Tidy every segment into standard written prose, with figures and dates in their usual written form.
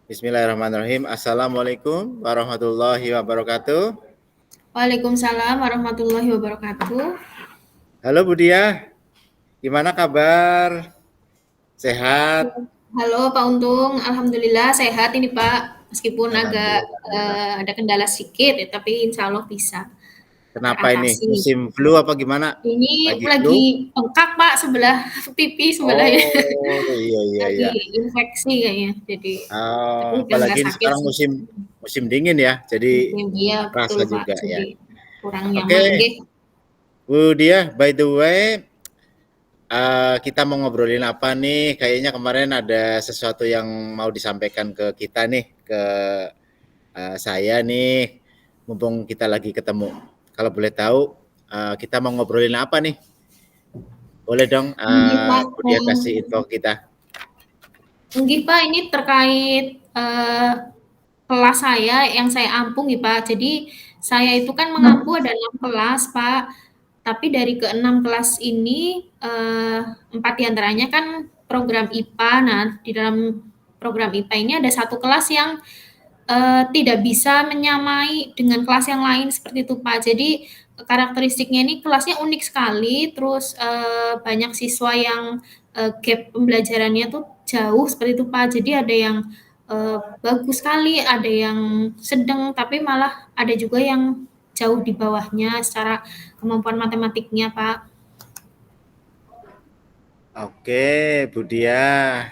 Bismillahirrahmanirrahim. Assalamualaikum warahmatullahi wabarakatuh. Waalaikumsalam warahmatullahi wabarakatuh. Halo Budiah, gimana kabar? Sehat? Halo Pak Untung, alhamdulillah sehat ini Pak. Meskipun agak Alhamdulillah. ada kendala sedikit, ya, tapi insya Allah bisa Kenapa ini? teratasi. Musim flu apa gimana? Ini Lagi flu? lagi bengkak Pak sebelah pipi sebelah ya. Oh, iya iya Lagi iya. infeksi kayaknya. Jadi tapi udah Apalagi nggak ini sakit sekarang sih. musim musim dingin ya, jadi Iya betul kerasa Pak. juga Jadi ya. kurang Oke, nyaman. Nggih. Budiah, by the way, kita mau ngobrolin apa nih? Kayaknya kemarin ada sesuatu yang mau disampaikan ke kita nih, ke saya nih, mumpung kita lagi ketemu. Kalau boleh tahu, kita mau ngobrolin apa nih? Boleh dong, Nggih Pak. Budia kasih info kita. Nggih Pak, ini terkait kelas saya yang saya ampung ya Pak. Jadi saya itu kan mengampu ada 6 kelas Pak. Tapi dari ke-6 kelas ini 4 diantaranya kan program IPA. Nah, di dalam program IPA ini ada satu kelas yang tidak bisa menyamai dengan kelas yang lain seperti itu Pak. Jadi karakteristiknya ini kelasnya unik sekali, terus banyak siswa yang gap pembelajarannya tuh jauh seperti itu Pak. Jadi ada yang bagus sekali, ada yang sedang, tapi malah ada juga yang jauh di bawahnya secara kemampuan matematiknya Pak. Oke, Budia,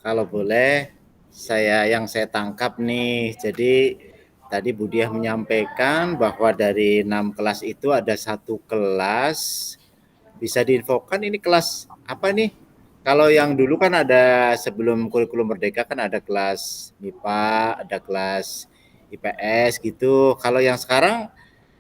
kalau boleh, saya tangkap nih. Jadi tadi Budia menyampaikan bahwa dari 6 kelas itu ada satu kelas. Bisa diinfokan ini kelas apa nih? Kalau yang dulu kan ada sebelum kurikulum merdeka kan ada kelas MIPA, ada kelas IPS gitu. Kalau yang sekarang,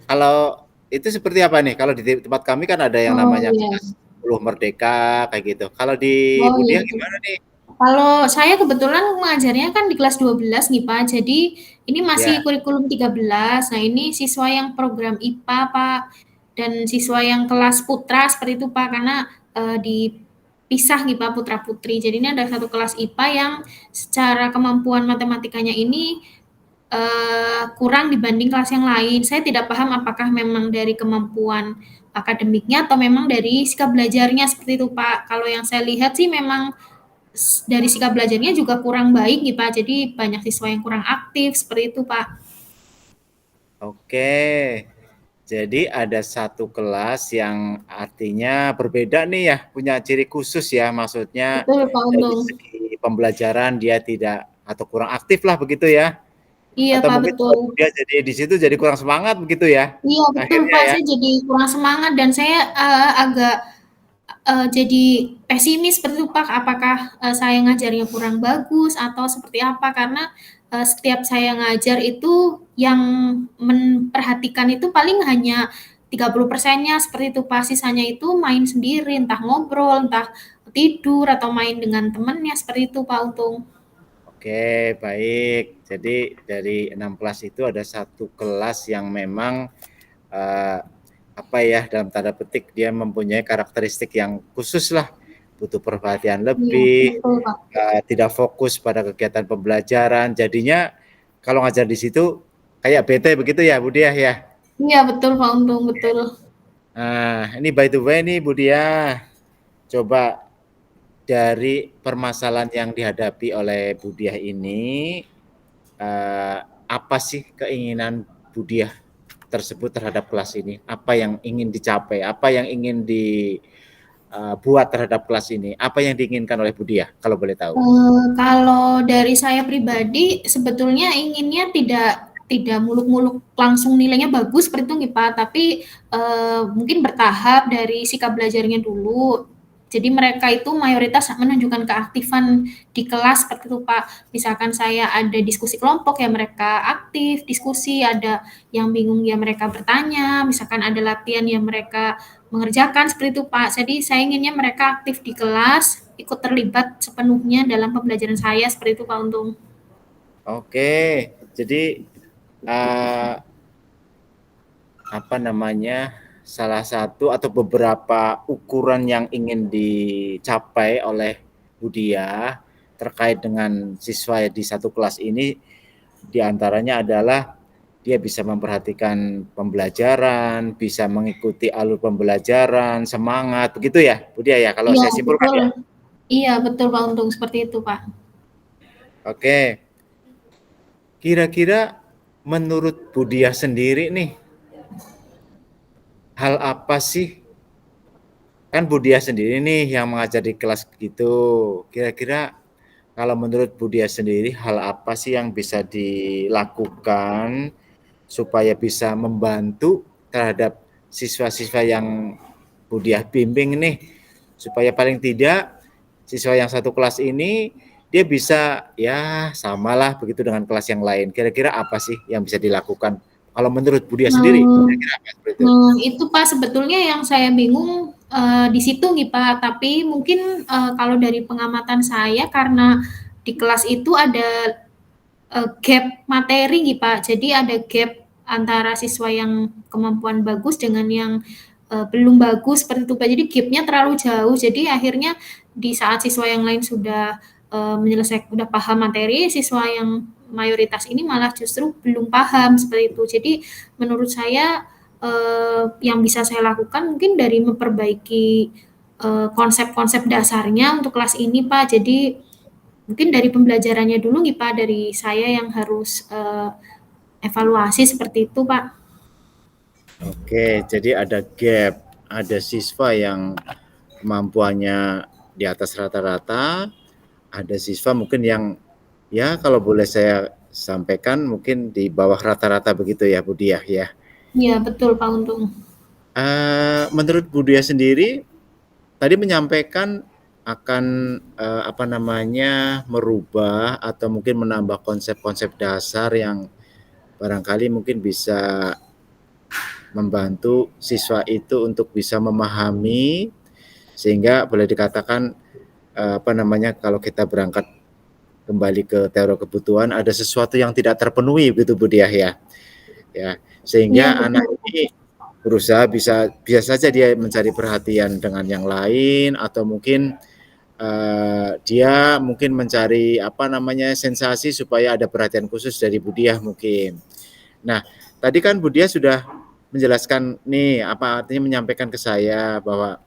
kalau itu seperti apa nih? Kalau di tempat kami kan ada yang Oh namanya iya. kelas 10 merdeka kayak gitu. Kalau di Oh iya. Budia gimana nih? Kalau saya kebetulan mengajarnya kan di kelas 12 nih Pak, jadi ini masih Ya, kurikulum 13. Nah ini siswa yang program IPA Pak, dan siswa yang kelas putra seperti itu Pak, karena dipisah nih Pak putra putri. Jadi ini ada satu kelas IPA yang secara kemampuan matematikanya ini kurang dibanding kelas yang lain. Saya tidak paham apakah memang dari kemampuan akademiknya atau memang dari sikap belajarnya seperti itu Pak. Kalau yang saya lihat sih memang dari sikap belajarnya juga kurang baik nih Pak. Jadi banyak siswa yang kurang aktif seperti itu Pak. oke. Jadi ada satu kelas yang artinya berbeda nih ya, punya ciri khusus ya, maksudnya Betul Pak dari Untung. segi pembelajaran dia tidak atau kurang aktif lah begitu ya, Iya atau Pak mungkin betul. dia jadi di situ jadi kurang semangat begitu ya, Iya betul akhirnya Pak. ya. Saya jadi kurang semangat dan saya agak jadi pesimis seperti itu Pak. Apakah saya ngajarnya kurang bagus atau seperti apa? Karena setiap saya ngajar itu yang memperhatikan itu paling hanya 30%-nya seperti itu Pak. Sisanya itu main sendiri, entah ngobrol, entah tidur atau main dengan temannya seperti itu Pak Untung. Oke, baik. Jadi dari 6 kelas itu ada satu kelas yang memang eh, apa ya, dalam tanda petik dia mempunyai karakteristik yang khusus lah, butuh perhatian Iya, lebih, betul Pak. tidak fokus pada kegiatan pembelajaran. Jadinya kalau ngajar di situ kayak bete begitu ya, Budiah ya. Iya betul Pak Untung, betul. Nah, ini by the way nih Budiah, coba dari permasalahan yang dihadapi oleh Budiah ini, apa sih keinginan Budiah tersebut terhadap kelas ini? Apa yang ingin dicapai? Apa yang ingin dibuat terhadap kelas ini? Apa yang diinginkan oleh Budiah, kalau boleh tahu? Kalau dari saya pribadi sebetulnya inginnya tidak muluk-muluk langsung nilainya bagus seperti itu nih Pak, tapi mungkin bertahap dari sikap belajarnya dulu. Jadi mereka itu mayoritas menunjukkan keaktifan di kelas seperti itu Pak. Misalkan saya ada diskusi kelompok ya mereka aktif diskusi, ada yang bingung ya mereka bertanya, misalkan ada latihan ya mereka mengerjakan seperti itu Pak. Jadi saya inginnya mereka aktif di kelas, ikut terlibat sepenuhnya dalam pembelajaran saya seperti itu Pak Untung. Oke, jadi uh, apa namanya, salah satu atau beberapa ukuran yang ingin dicapai oleh Budiah terkait dengan siswa di satu kelas ini diantaranya adalah dia bisa memperhatikan pembelajaran, bisa mengikuti alur pembelajaran, semangat, begitu ya, Bu Dia ya, kalau Iya, saya simpulkan betul. ya? Iya, betul Pak Untung, seperti itu Pak. Oke, kira-kira menurut Bu Dia sendiri nih, hal apa sih, kan Bu Dia sendiri nih yang mengajar di kelas gitu, kira-kira kalau menurut Bu Dia sendiri, hal apa sih yang bisa dilakukan supaya bisa membantu terhadap siswa-siswa yang Bu Diah bimbing nih, supaya paling tidak siswa yang satu kelas ini dia bisa ya samalah begitu dengan kelas yang lain. Kira-kira apa sih yang bisa dilakukan? Kalau menurut Bu Diah sendiri, kira-kira apa seperti itu? Itu Pak sebetulnya yang saya bingung di situ nih Pak, tapi mungkin kalau dari pengamatan saya karena di kelas itu ada gap materi nih Pak, jadi ada gap antara siswa yang kemampuan bagus dengan yang belum bagus seperti itu Pak. Jadi gapnya terlalu jauh. Jadi akhirnya di saat siswa yang lain sudah menyelesaikan, sudah paham materi, siswa yang mayoritas ini malah justru belum paham seperti itu. Jadi menurut saya yang bisa saya lakukan mungkin dari memperbaiki konsep-konsep dasarnya untuk kelas ini Pak. Jadi mungkin dari pembelajarannya dulu nih Pak, dari saya yang harus evaluasi seperti itu Pak. Oke, jadi ada gap, ada siswa yang kemampuannya di atas rata-rata, ada siswa mungkin yang ya kalau boleh saya sampaikan mungkin di bawah rata-rata begitu ya Bu Diah ya. Iya betul Pak Untung. Menurut Bu Diah sendiri tadi menyampaikan akan apa namanya merubah atau mungkin menambah konsep-konsep dasar yang barangkali mungkin bisa membantu siswa itu untuk bisa memahami sehingga boleh dikatakan apa namanya kalau kita berangkat kembali ke teori kebutuhan ada sesuatu yang tidak terpenuhi begitu Bu Diah ya. Ya, Iya sehingga anak betul. ini berusaha bisa saja dia mencari perhatian dengan yang lain atau mungkin dia mungkin mencari apa namanya sensasi supaya ada perhatian khusus dari Bu Diah mungkin. Nah, tadi kan Bu Diah sudah menjelaskan nih apa artinya menyampaikan ke saya bahwa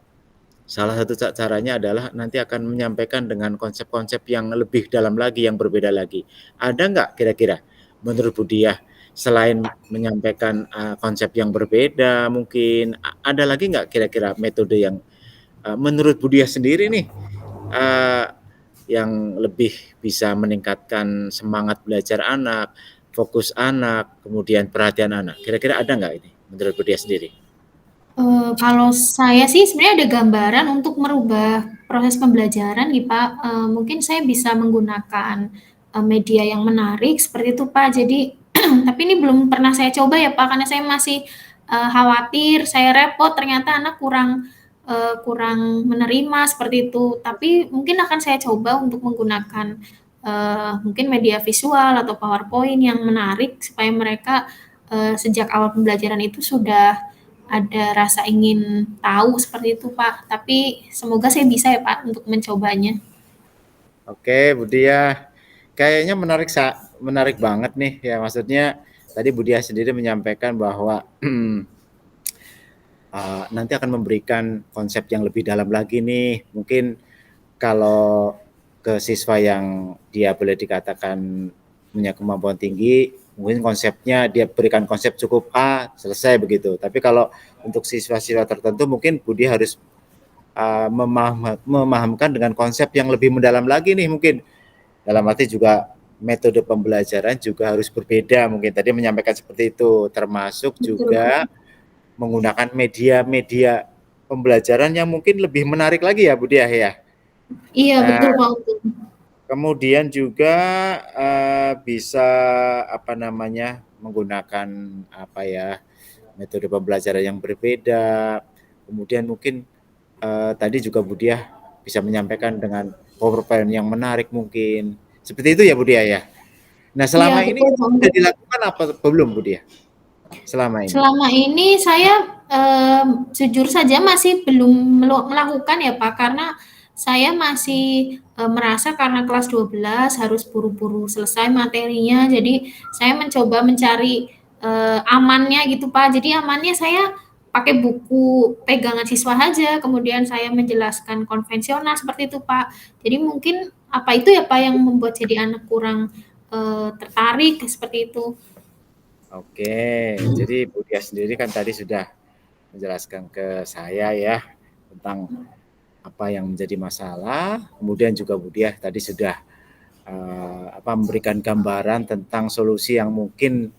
salah satu caranya adalah nanti akan menyampaikan dengan konsep-konsep yang lebih dalam lagi, yang berbeda lagi. Ada nggak kira-kira menurut Bu Diah selain menyampaikan konsep yang berbeda, mungkin ada lagi nggak kira-kira metode yang menurut Bu Diah sendiri nih yang lebih bisa meningkatkan semangat belajar anak, fokus anak, kemudian perhatian anak. Kira-kira ada nggak ini menurut Bu Diah sendiri? Kalau saya sih sebenarnya ada gambaran untuk merubah proses pembelajaran nih Pak. Mungkin saya bisa menggunakan media yang menarik seperti itu Pak. Jadi tapi ini belum pernah saya coba ya Pak, karena saya masih khawatir saya repot ternyata anak kurang menerima seperti itu. Tapi mungkin akan saya coba untuk menggunakan mungkin media visual atau PowerPoint yang menarik supaya mereka sejak awal pembelajaran itu sudah ada rasa ingin tahu seperti itu Pak. Tapi semoga saya bisa ya Pak untuk mencobanya. Oke, Bu Diah. Kayaknya menarik banget nih ya. Maksudnya tadi Bu Diah sendiri menyampaikan bahwa nanti akan memberikan konsep yang lebih dalam lagi nih. Mungkin kalau ke siswa yang dia boleh dikatakan punya kemampuan tinggi, mungkin konsepnya dia berikan konsep cukup A, selesai begitu. Tapi kalau untuk siswa-siswa tertentu mungkin Budi harus memahamkan dengan konsep yang lebih mendalam lagi nih mungkin. Dalam arti juga metode pembelajaran juga harus berbeda mungkin. Tadi menyampaikan seperti itu, termasuk Betul Pak. juga menggunakan media-media pembelajaran yang mungkin lebih menarik lagi ya Bu Diah ya. Iya Nah, betul Pak Untung. kemudian juga bisa apa namanya menggunakan apa ya metode pembelajaran yang berbeda. Kemudian mungkin tadi juga Bu Diah bisa menyampaikan dengan PowerPoint yang menarik mungkin. Seperti itu ya Bu Diah ya. Nah, Iya selama ini betul Pak sudah Untung. dilakukan apa belum Bu Diah? Selama ini. Selama ini saya jujur saja masih belum melakukan ya Pak, karena saya masih merasa karena kelas 12 harus buru-buru selesai materinya, jadi saya mencoba mencari, amannya gitu, Pak. Jadi amannya saya pakai buku pegangan siswa aja, kemudian saya menjelaskan konvensional seperti itu, Pak. Jadi mungkin apa itu ya, Pak, yang membuat jadi anak kurang, tertarik seperti itu? Oke, jadi Bu Diah sendiri kan tadi sudah menjelaskan ke saya ya tentang apa yang menjadi masalah. Kemudian juga Bu Diah tadi sudah memberikan gambaran tentang solusi yang mungkin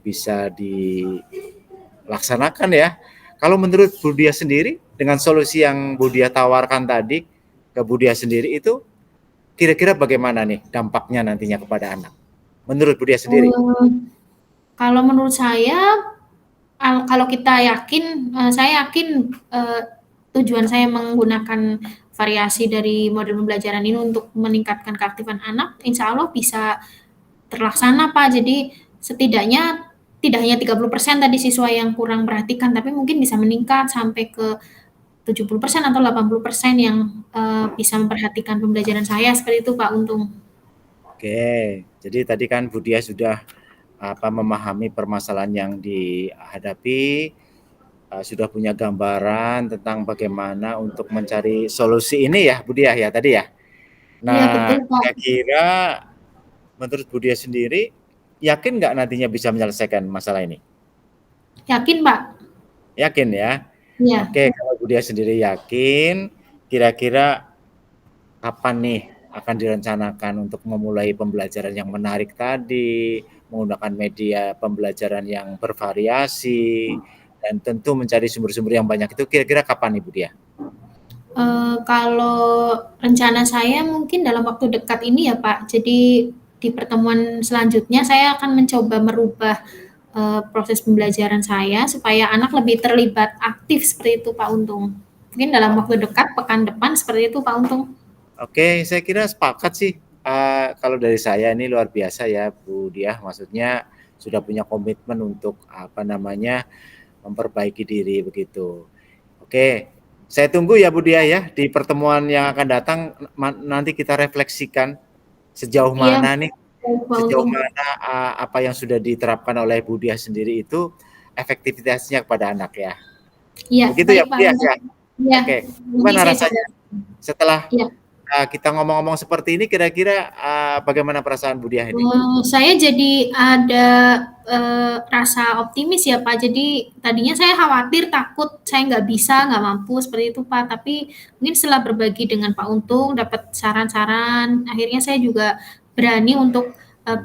bisa dilaksanakan ya. Kalau menurut Bu Diah sendiri dengan solusi yang Bu Diah tawarkan tadi ke Bu Diah sendiri itu kira-kira bagaimana nih dampaknya nantinya kepada anak? Menurut Bu Diah sendiri? Kalau menurut saya, kalau kita yakin, saya yakin tujuan saya menggunakan variasi dari model pembelajaran ini untuk meningkatkan keaktifan anak, insya Allah bisa terlaksana, Pak. Jadi setidaknya tidak hanya 30% tadi siswa yang kurang perhatikan, tapi mungkin bisa meningkat sampai ke 70% atau 80% yang bisa memperhatikan pembelajaran saya, seperti itu Pak Untung. Oke, jadi tadi kan Bu Diah sudah memahami permasalahan yang dihadapi, sudah punya gambaran tentang bagaimana untuk mencari solusi ini ya Bu Diah ya tadi ya. Iya Nah, betul Pak. kira-kira menurut Bu Diah sendiri yakin nggak nantinya bisa menyelesaikan masalah ini? Yakin Pak? Yakin ya? Iya. Oke, kalau Bu Diah sendiri yakin, kira-kira kapan nih akan direncanakan untuk memulai pembelajaran yang menarik tadi, menggunakan media pembelajaran yang bervariasi, dan tentu mencari sumber-sumber yang banyak itu kira-kira kapan nih Bu Diah? Kalau rencana saya mungkin dalam waktu dekat ini ya Pak. Jadi di pertemuan selanjutnya saya akan mencoba merubah proses pembelajaran saya supaya anak lebih terlibat aktif seperti itu Pak Untung. Mungkin dalam waktu dekat pekan depan seperti itu Pak Untung. Oke, saya kira sepakat sih. Kalau dari saya ini luar biasa ya Bu Diah, maksudnya sudah punya komitmen untuk memperbaiki diri begitu. Oke, saya tunggu ya Bu Diah ya di pertemuan yang akan datang nanti kita refleksikan sejauh Iya, mana nih, Pak sejauh Untung. mana apa yang sudah diterapkan oleh Bu Diah sendiri itu efektivitasnya kepada anak ya. Iya, Begitu ya baik Bu Pak Diah Untung. ya. Iya, Oke, nanti gimana saya coba. rasanya setelah Iya. kita ngomong-ngomong seperti ini kira-kira bagaimana perasaan Bu Diah ini? Saya jadi ada rasa optimis ya Pak. Jadi tadinya saya khawatir, takut saya nggak bisa, nggak mampu seperti itu Pak. Tapi mungkin setelah berbagi dengan Pak Untung, dapat saran-saran, akhirnya saya juga berani untuk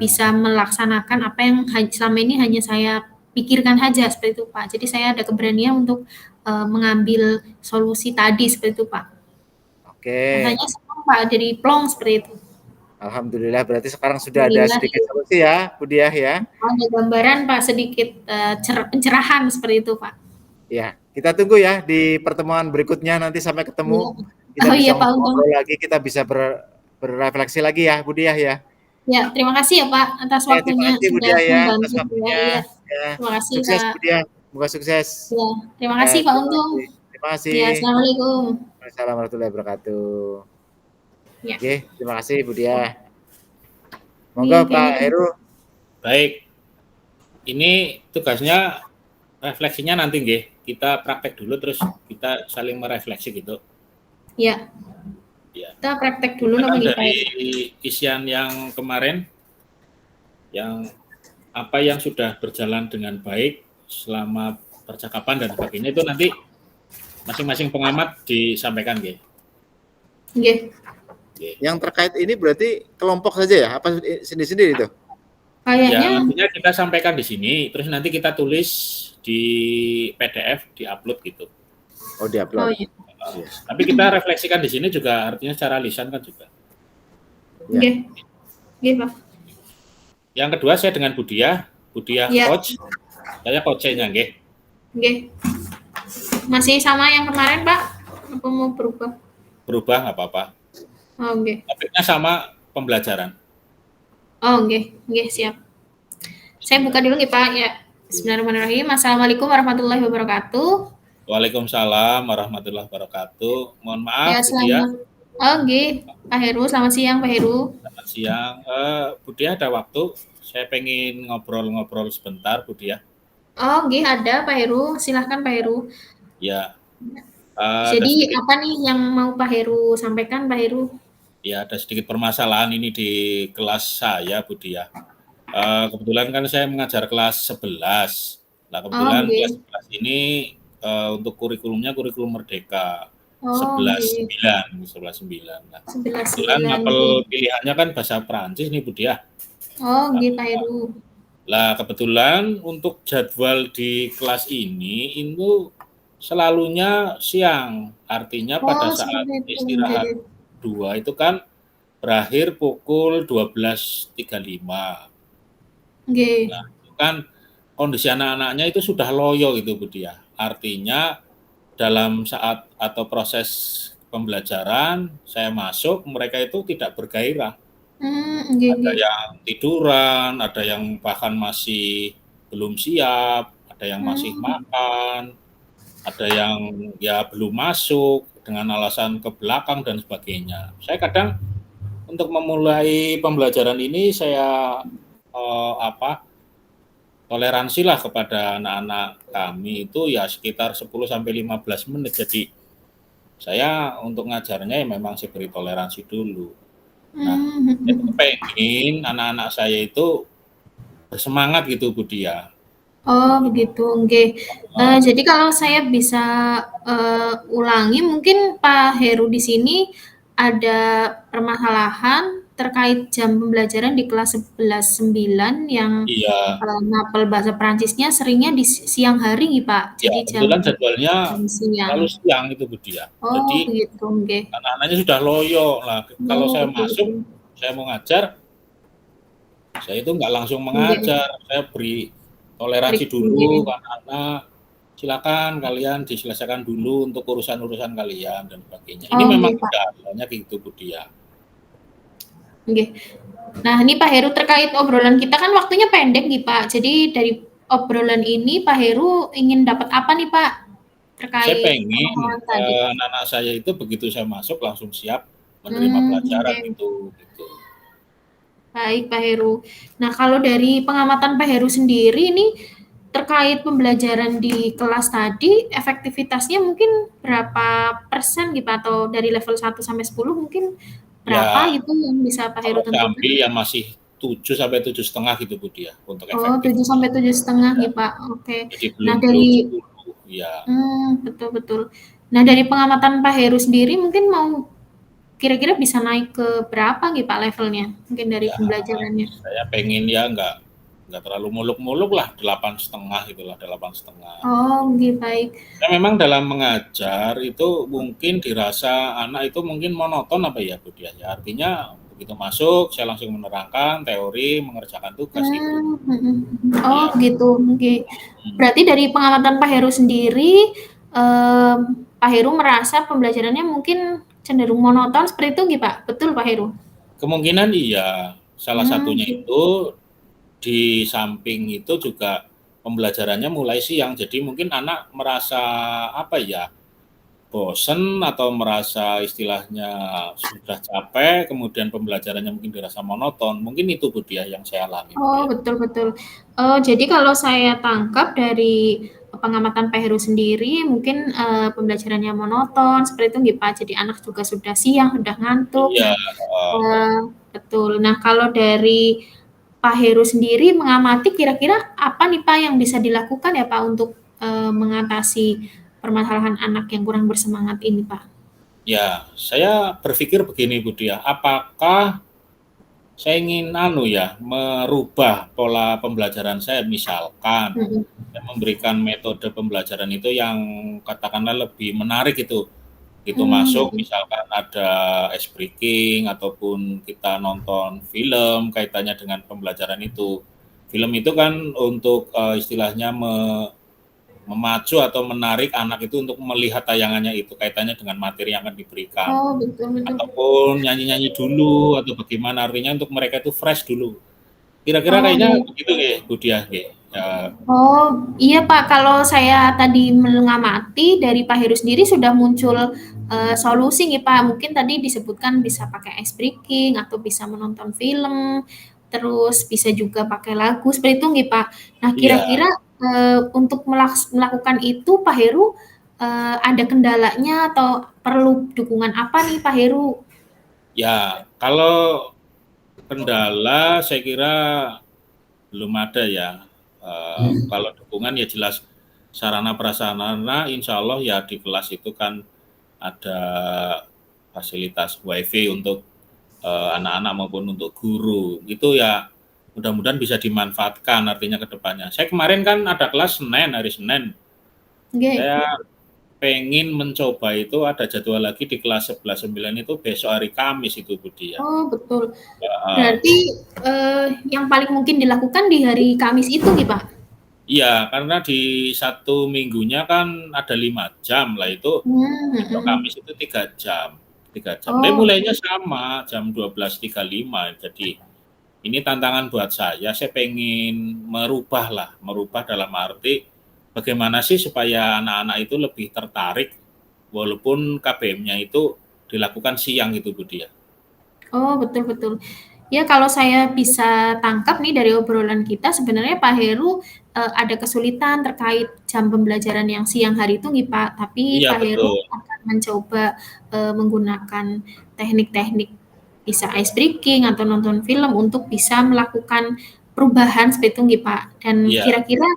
bisa melaksanakan apa yang selama ini hanya saya pikirkan saja seperti itu Pak. Jadi saya ada keberanian untuk mengambil solusi tadi seperti itu Pak. Oke, Rasanya senang Pak, jadi plong seperti itu. alhamdulillah berarti sekarang sudah ada Alhamdulillah. sedikit solusi ya Bu Diah ya. Ada gambaran Pak sedikit pencerahan seperti itu Pak. Ya, kita tunggu ya di pertemuan berikutnya nanti sampai Iya. ketemu. Kita Oh bisa iya Pak Untung. ngobrol lagi, kita bisa berefleksi lagi ya Bu Diah ya. Ya, terima kasih ya Pak atas Ya, terima waktunya kasih Bu sudah Diah ya atas membantu saya. waktunya. Iya. Ya, Terima kasih sukses Kak. Bu Diah. Semoga sukses. Ya, terima Ya, kasih Pak terima Untung. kasih. Terima kasih. Ya, assalamualaikum. Assalamualaikum warahmatullahi wabarakatuh. Ya. Oke, terima kasih Bu Diah. Monggo Oke, Pak kayaknya Heru. Baik, ini tugasnya refleksinya nanti nggih. Kita praktek dulu terus kita saling merefleksi gitu. ya. Ya. Kita praktek dulu Memang nih Pak. dari isian yang kemarin yang apa yang sudah berjalan dengan baik selama percakapan dan sebagainya itu nanti masing-masing pengamat disampaikan nggih. Nggih. Yang terkait ini berarti kelompok saja ya? Apa sendiri-sendiri itu? Kayaknya Ya, artinya kita sampaikan di sini, terus nanti kita tulis di PDF, di-upload gitu. Oh, di-upload. oh iya. Tapi kita refleksikan di sini juga artinya secara lisan kan juga. Ya. Nggih. Nggih, Pak. Yang kedua saya dengan Bu Diah Ya. coach, saya coach-nya nggih. Nggih. Masih sama yang kemarin, Pak? Apa mau berubah? Berubah nggak apa-apa. Oh, nggih. Topiknya sama pembelajaran. Oh, nggih. Nggih, siap. Saya buka dulu nih, Pak. Ya. Bismillahirrahmanirrahim. Assalamualaikum warahmatullahi wabarakatuh. Waalaikumsalam warahmatullahi wabarakatuh. Mohon maaf, Ya, Bu Diah. Oh, nggih, Pak Heru, selamat siang Pak Heru. Selamat siang. Bu Dia ada waktu? Saya pengen ngobrol-ngobrol sebentar, Bu Dia. Oh, nggih ada Pak Heru, silahkan Pak Heru. Ya, ada Jadi sedikit apa nih yang mau Pak Heru sampaikan Pak Heru? ada sedikit permasalahan ini di kelas saya, Bu Dia. Kebetulan kan saya mengajar kelas 11. Nah, Oh, kebetulan kelas nggih. 11 ini untuk kurikulumnya kurikulum Merdeka Oh, nggih. 11.9. Nah, Sebelas kebetulan sembilan mapel nggih. pilihannya kan bahasa Perancis nih, Bu Dia. Oh, nggih Pak Heru. Lah, kebetulan untuk jadwal di kelas ini itu selalunya siang. Artinya pada Oh, saat seperti itu, nggih. istirahat 2 itu kan berakhir pukul 12.35. Nggih. Nah, itu kan kondisi anak-anaknya itu sudah loyo gitu, Bu Dia. Artinya dalam saat atau proses pembelajaran saya masuk, mereka itu tidak bergairah. Nggih Ada nggih. yang tiduran, ada yang bahkan masih belum siap, ada yang masih Mmm, makan, ada yang ya belum masuk dengan alasan ke belakang dan sebagainya. Saya kadang untuk memulai pembelajaran ini saya toleransilah kepada anak-anak kami itu ya sekitar 10 sampai 15 menit. Jadi saya untuk ngajarnya ya memang saya beri toleransi dulu. Nah, saya tuh mhm. pengen anak-anak saya itu bersemangat gitu, Bu Dia. Oh, begitu, nggih. Heeh, Jadi kalau saya bisa, ulangi mungkin Pak Heru di sini ada permasalahan terkait jam pembelajaran di kelas 11.9 yang, iya, mapel bahasa Perancisnya seringnya di siang hari nih, Pak. ya Jadi jam kebetulan jadwalnya jam siang. selalu siang itu, Bu Dia. Oh, Jadi begitu, nggih. anak-anaknya sudah loyo. Nah, kalau Oh, saya betul masuk, betul. saya mau ngajar, saya itu nggak langsung Nggih, mengajar, saya beri trik toleransi nggih. dulu ke anak-anak, silakan kalian diselesaikan dulu untuk urusan-urusan kalian dan sebagainya. Ini Oh, memang nggih, Pak. udah awalnya gitu, Bu Dia. Nggih. Nah, ini Pak Heru terkait obrolan kita kan waktunya pendek nih Pak. Jadi dari obrolan ini Pak Heru ingin dapat apa nih Pak Saya terkait pengen pemahaman tadi? anak-anak saya itu begitu saya masuk langsung siap menerima pelajaran Oke. gitu. Baik Pak Heru. Nah, kalau dari pengamatan Pak Heru sendiri ini terkait pembelajaran di kelas tadi, efektivitasnya mungkin berapa persen gitu atau dari level 1 sampai 10 mungkin berapa Ya, gitu yang bisa Pak Heru kalau tentukan? Jambi ya masih 7 sampai 7,5 gitu, Bu Dia, untuk Oh, 7 sampai efektifnya. 7,5 Ya, nih Pak. Oke. jadi Nah, belum belum dari 10 ya. betul betul. Nah, dari pengamatan Pak Heru sendiri mungkin mau kira-kira bisa naik ke berapa nih Pak levelnya? Mungkin dari Ya, pembelajarannya? saya pengen ya nggak terlalu muluk-muluk lah, 8,5 gitulah, 8,5. Oh, nggih, baik. Ya memang dalam mengajar itu mungkin dirasa anak itu mungkin monoton apa ya, Bu Dia, ya. Artinya begitu masuk saya langsung menerangkan teori, mengerjakan tugas gitu. Mhm. Oh, Iya, gitu, oke. mhm. Berarti dari pengalaman Pak Heru sendiri, Pak Heru merasa pembelajarannya mungkin cenderung monoton seperti itu nggih, Pak? Betul, Pak Heru? Kemungkinan iya, salah satunya Gitu. itu di samping itu juga pembelajarannya mulai siang, jadi mungkin anak merasa apa ya, bosen atau merasa istilahnya sudah capek, kemudian pembelajarannya mungkin dirasa monoton, mungkin itu Bu Dia yang saya alami Bu Oh, Dia. betul betul. Jadi kalau saya tangkap dari pengamatan Pak Heru sendiri, mungkin, pembelajarannya monoton, seperti itu nggih, Pak? Jadi anak juga sudah siang, sudah ngantuk. Iya, Nah, heeh. betul. Nah, kalau dari Pak Heru sendiri mengamati kira-kira apa nih, Pak, yang bisa dilakukan ya, Pak, untuk, mengatasi permasalahan anak yang kurang bersemangat ini, Pak? Ya, saya berpikir begini Bu Dia, apakah saya ingin merubah pola pembelajaran saya, misalkan Mhm. saya memberikan metode pembelajaran itu yang katakanlah lebih menarik itu. Itu masuk Mhm. misalkan ada ice breaking ataupun kita nonton film kaitannya dengan pembelajaran itu. Film itu kan untuk, istilahnya memacu atau menarik anak itu untuk melihat tayangannya itu kaitannya dengan materi yang akan diberikan. Oh, betul betul. Ataupun nyanyi-nyanyi dulu atau bagaimana, artinya untuk mereka itu fresh dulu. Kira-kira Oh, kayaknya nggih. begitu nggih, Bu Diah nggih. Ya, Oh, iya Pak, kalau saya tadi mengamati dari Pak Heru sendiri sudah muncul solusi nih Pak. Mungkin tadi disebutkan bisa pakai ice breaking atau bisa menonton film, terus bisa juga pakai lagu seperti itu nih Pak. Nah, iya, kira-kira untuk melakukan itu Pak Heru ada kendalanya atau perlu dukungan apa nih Pak Heru? ya. Kalau kendala saya kira belum ada ya. Kalau dukungan ya jelas sarana prasarana, insya Allah ya di kelas itu kan ada fasilitas WiFi untuk anak-anak maupun untuk guru. Itu ya mudah-mudahan bisa dimanfaatkan artinya ke depannya. Saya kemarin kan ada kelas Senin, hari Senin. Oke. Saya pengen mencoba itu ada jadwal lagi di kelas 11-9 itu besok hari Kamis itu Budi ya. Oh, betul. Heeh. Berarti yang paling mungkin dilakukan di hari Kamis itu nih Pak? Iya, karena di satu minggunya kan ada 5 jam lah itu. Besok Hmm. Kamis itu 3 jam, 3 jam. Tapi Oh, mulainya sama jam 12.35. Jadi ini tantangan buat saya. Saya pengen merubah lah, merubah dalam arti bagaimana sih supaya anak-anak itu lebih tertarik walaupun KBM-nya itu dilakukan siang gitu Budi ya. oh, betul betul. Ya, kalau saya bisa tangkap nih dari obrolan kita, sebenarnya Pak Heru ada kesulitan terkait jam pembelajaran yang siang hari itu nih Pak. Tapi Iya Pak Heru betul. akan mencoba menggunakan teknik-teknik bisa ice breaking atau nonton film untuk bisa melakukan perubahan seperti itu nih Pak. Dan Iya, kira-kira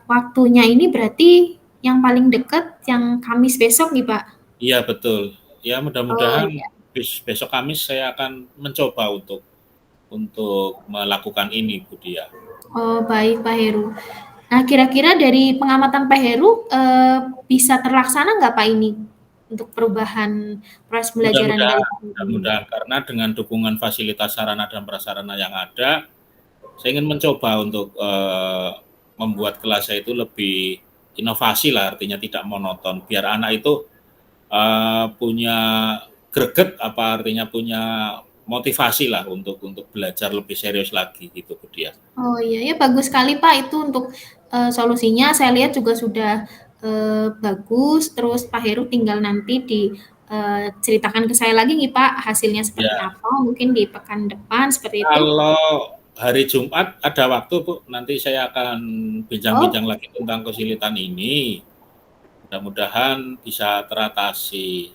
waktunya ini berarti yang paling dekat yang Kamis besok nih Pak. iya betul. Ya Oh mudah-mudahan iya. besok Kamis saya akan mencoba untuk melakukan ini Budi ya. Oh, baik Pak Heru. Nah, kira-kira dari pengamatan Pak Heru, bisa terlaksana nggak Pak ini untuk perubahan proses pembelajaran dari Mudah-mudahan, Pak Heru ini? mudah-mudahan karena dengan dukungan fasilitas sarana dan prasarana yang ada, saya ingin mencoba untuk membuat kelas saya itu lebih inovasi lah, artinya tidak monoton. Biar anak itu punya greget, apa artinya punya motivasi lah untuk belajar lebih serius lagi gitu dia. Oh iya, ya bagus sekali Pak itu untuk solusinya. Saya lihat juga sudah bagus. Terus Pak Heru tinggal nanti ceritakan ke saya lagi nih Pak hasilnya seperti Ya, apa. Mungkin di pekan depan seperti itu. kalau hari Jumat ada waktu Bu, nanti saya akan Oh, bincang-bincang lagi tentang kesulitan ini. Mudah-mudahan bisa teratasi.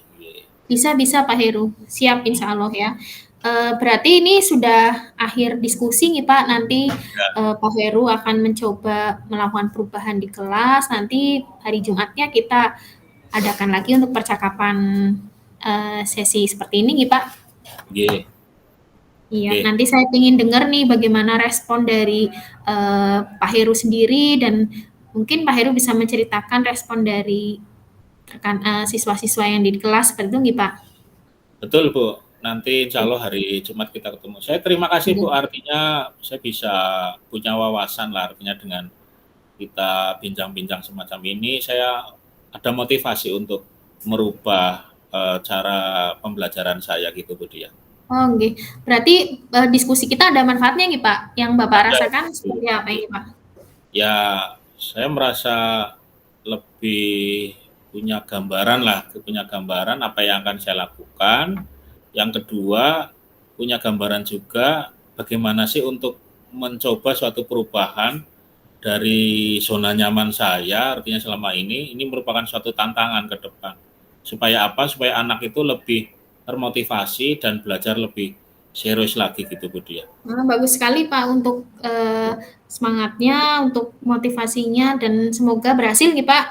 bisa bisa Pak Heru. Siap Insya Allah ya. Berarti ini sudah akhir diskusi nih Pak. Nanti Ya, Pak Heru akan mencoba melakukan perubahan di kelas. Nanti hari Jumatnya kita adakan lagi untuk percakapan sesi seperti ini nih Pak. G, Iya, G. nanti saya ingin dengar nih bagaimana respon dari Pak Heru sendiri dan mungkin Pak Heru bisa menceritakan respon dari rekan siswa-siswa yang di kelas seperti itu nih Pak. Betul Bu, nanti insya Allah hari Jumat kita ketemu. Saya terima kasih Bu, Iya. artinya saya bisa punya wawasan lah, artinya dengan kita bincang-bincang semacam ini, saya ada motivasi untuk merubah cara pembelajaran saya gitu Bu dia. Oh, nggih. Berarti diskusi kita ada manfaatnya nih Pak. Yang Bapak Ada, rasakan Bu. seperti apa ini Pak? Ya, saya merasa lebih punya gambaran lah, punya gambaran apa yang akan saya lakukan. Yang kedua, punya gambaran juga bagaimana sih untuk mencoba suatu perubahan dari zona nyaman saya, artinya selama ini merupakan suatu tantangan ke depan. Supaya apa? Supaya anak itu lebih termotivasi dan belajar lebih serius lagi gitu Bu dia. Nah, bagus sekali Pak untuk semangatnya, untuk motivasinya dan semoga berhasil nih Pak.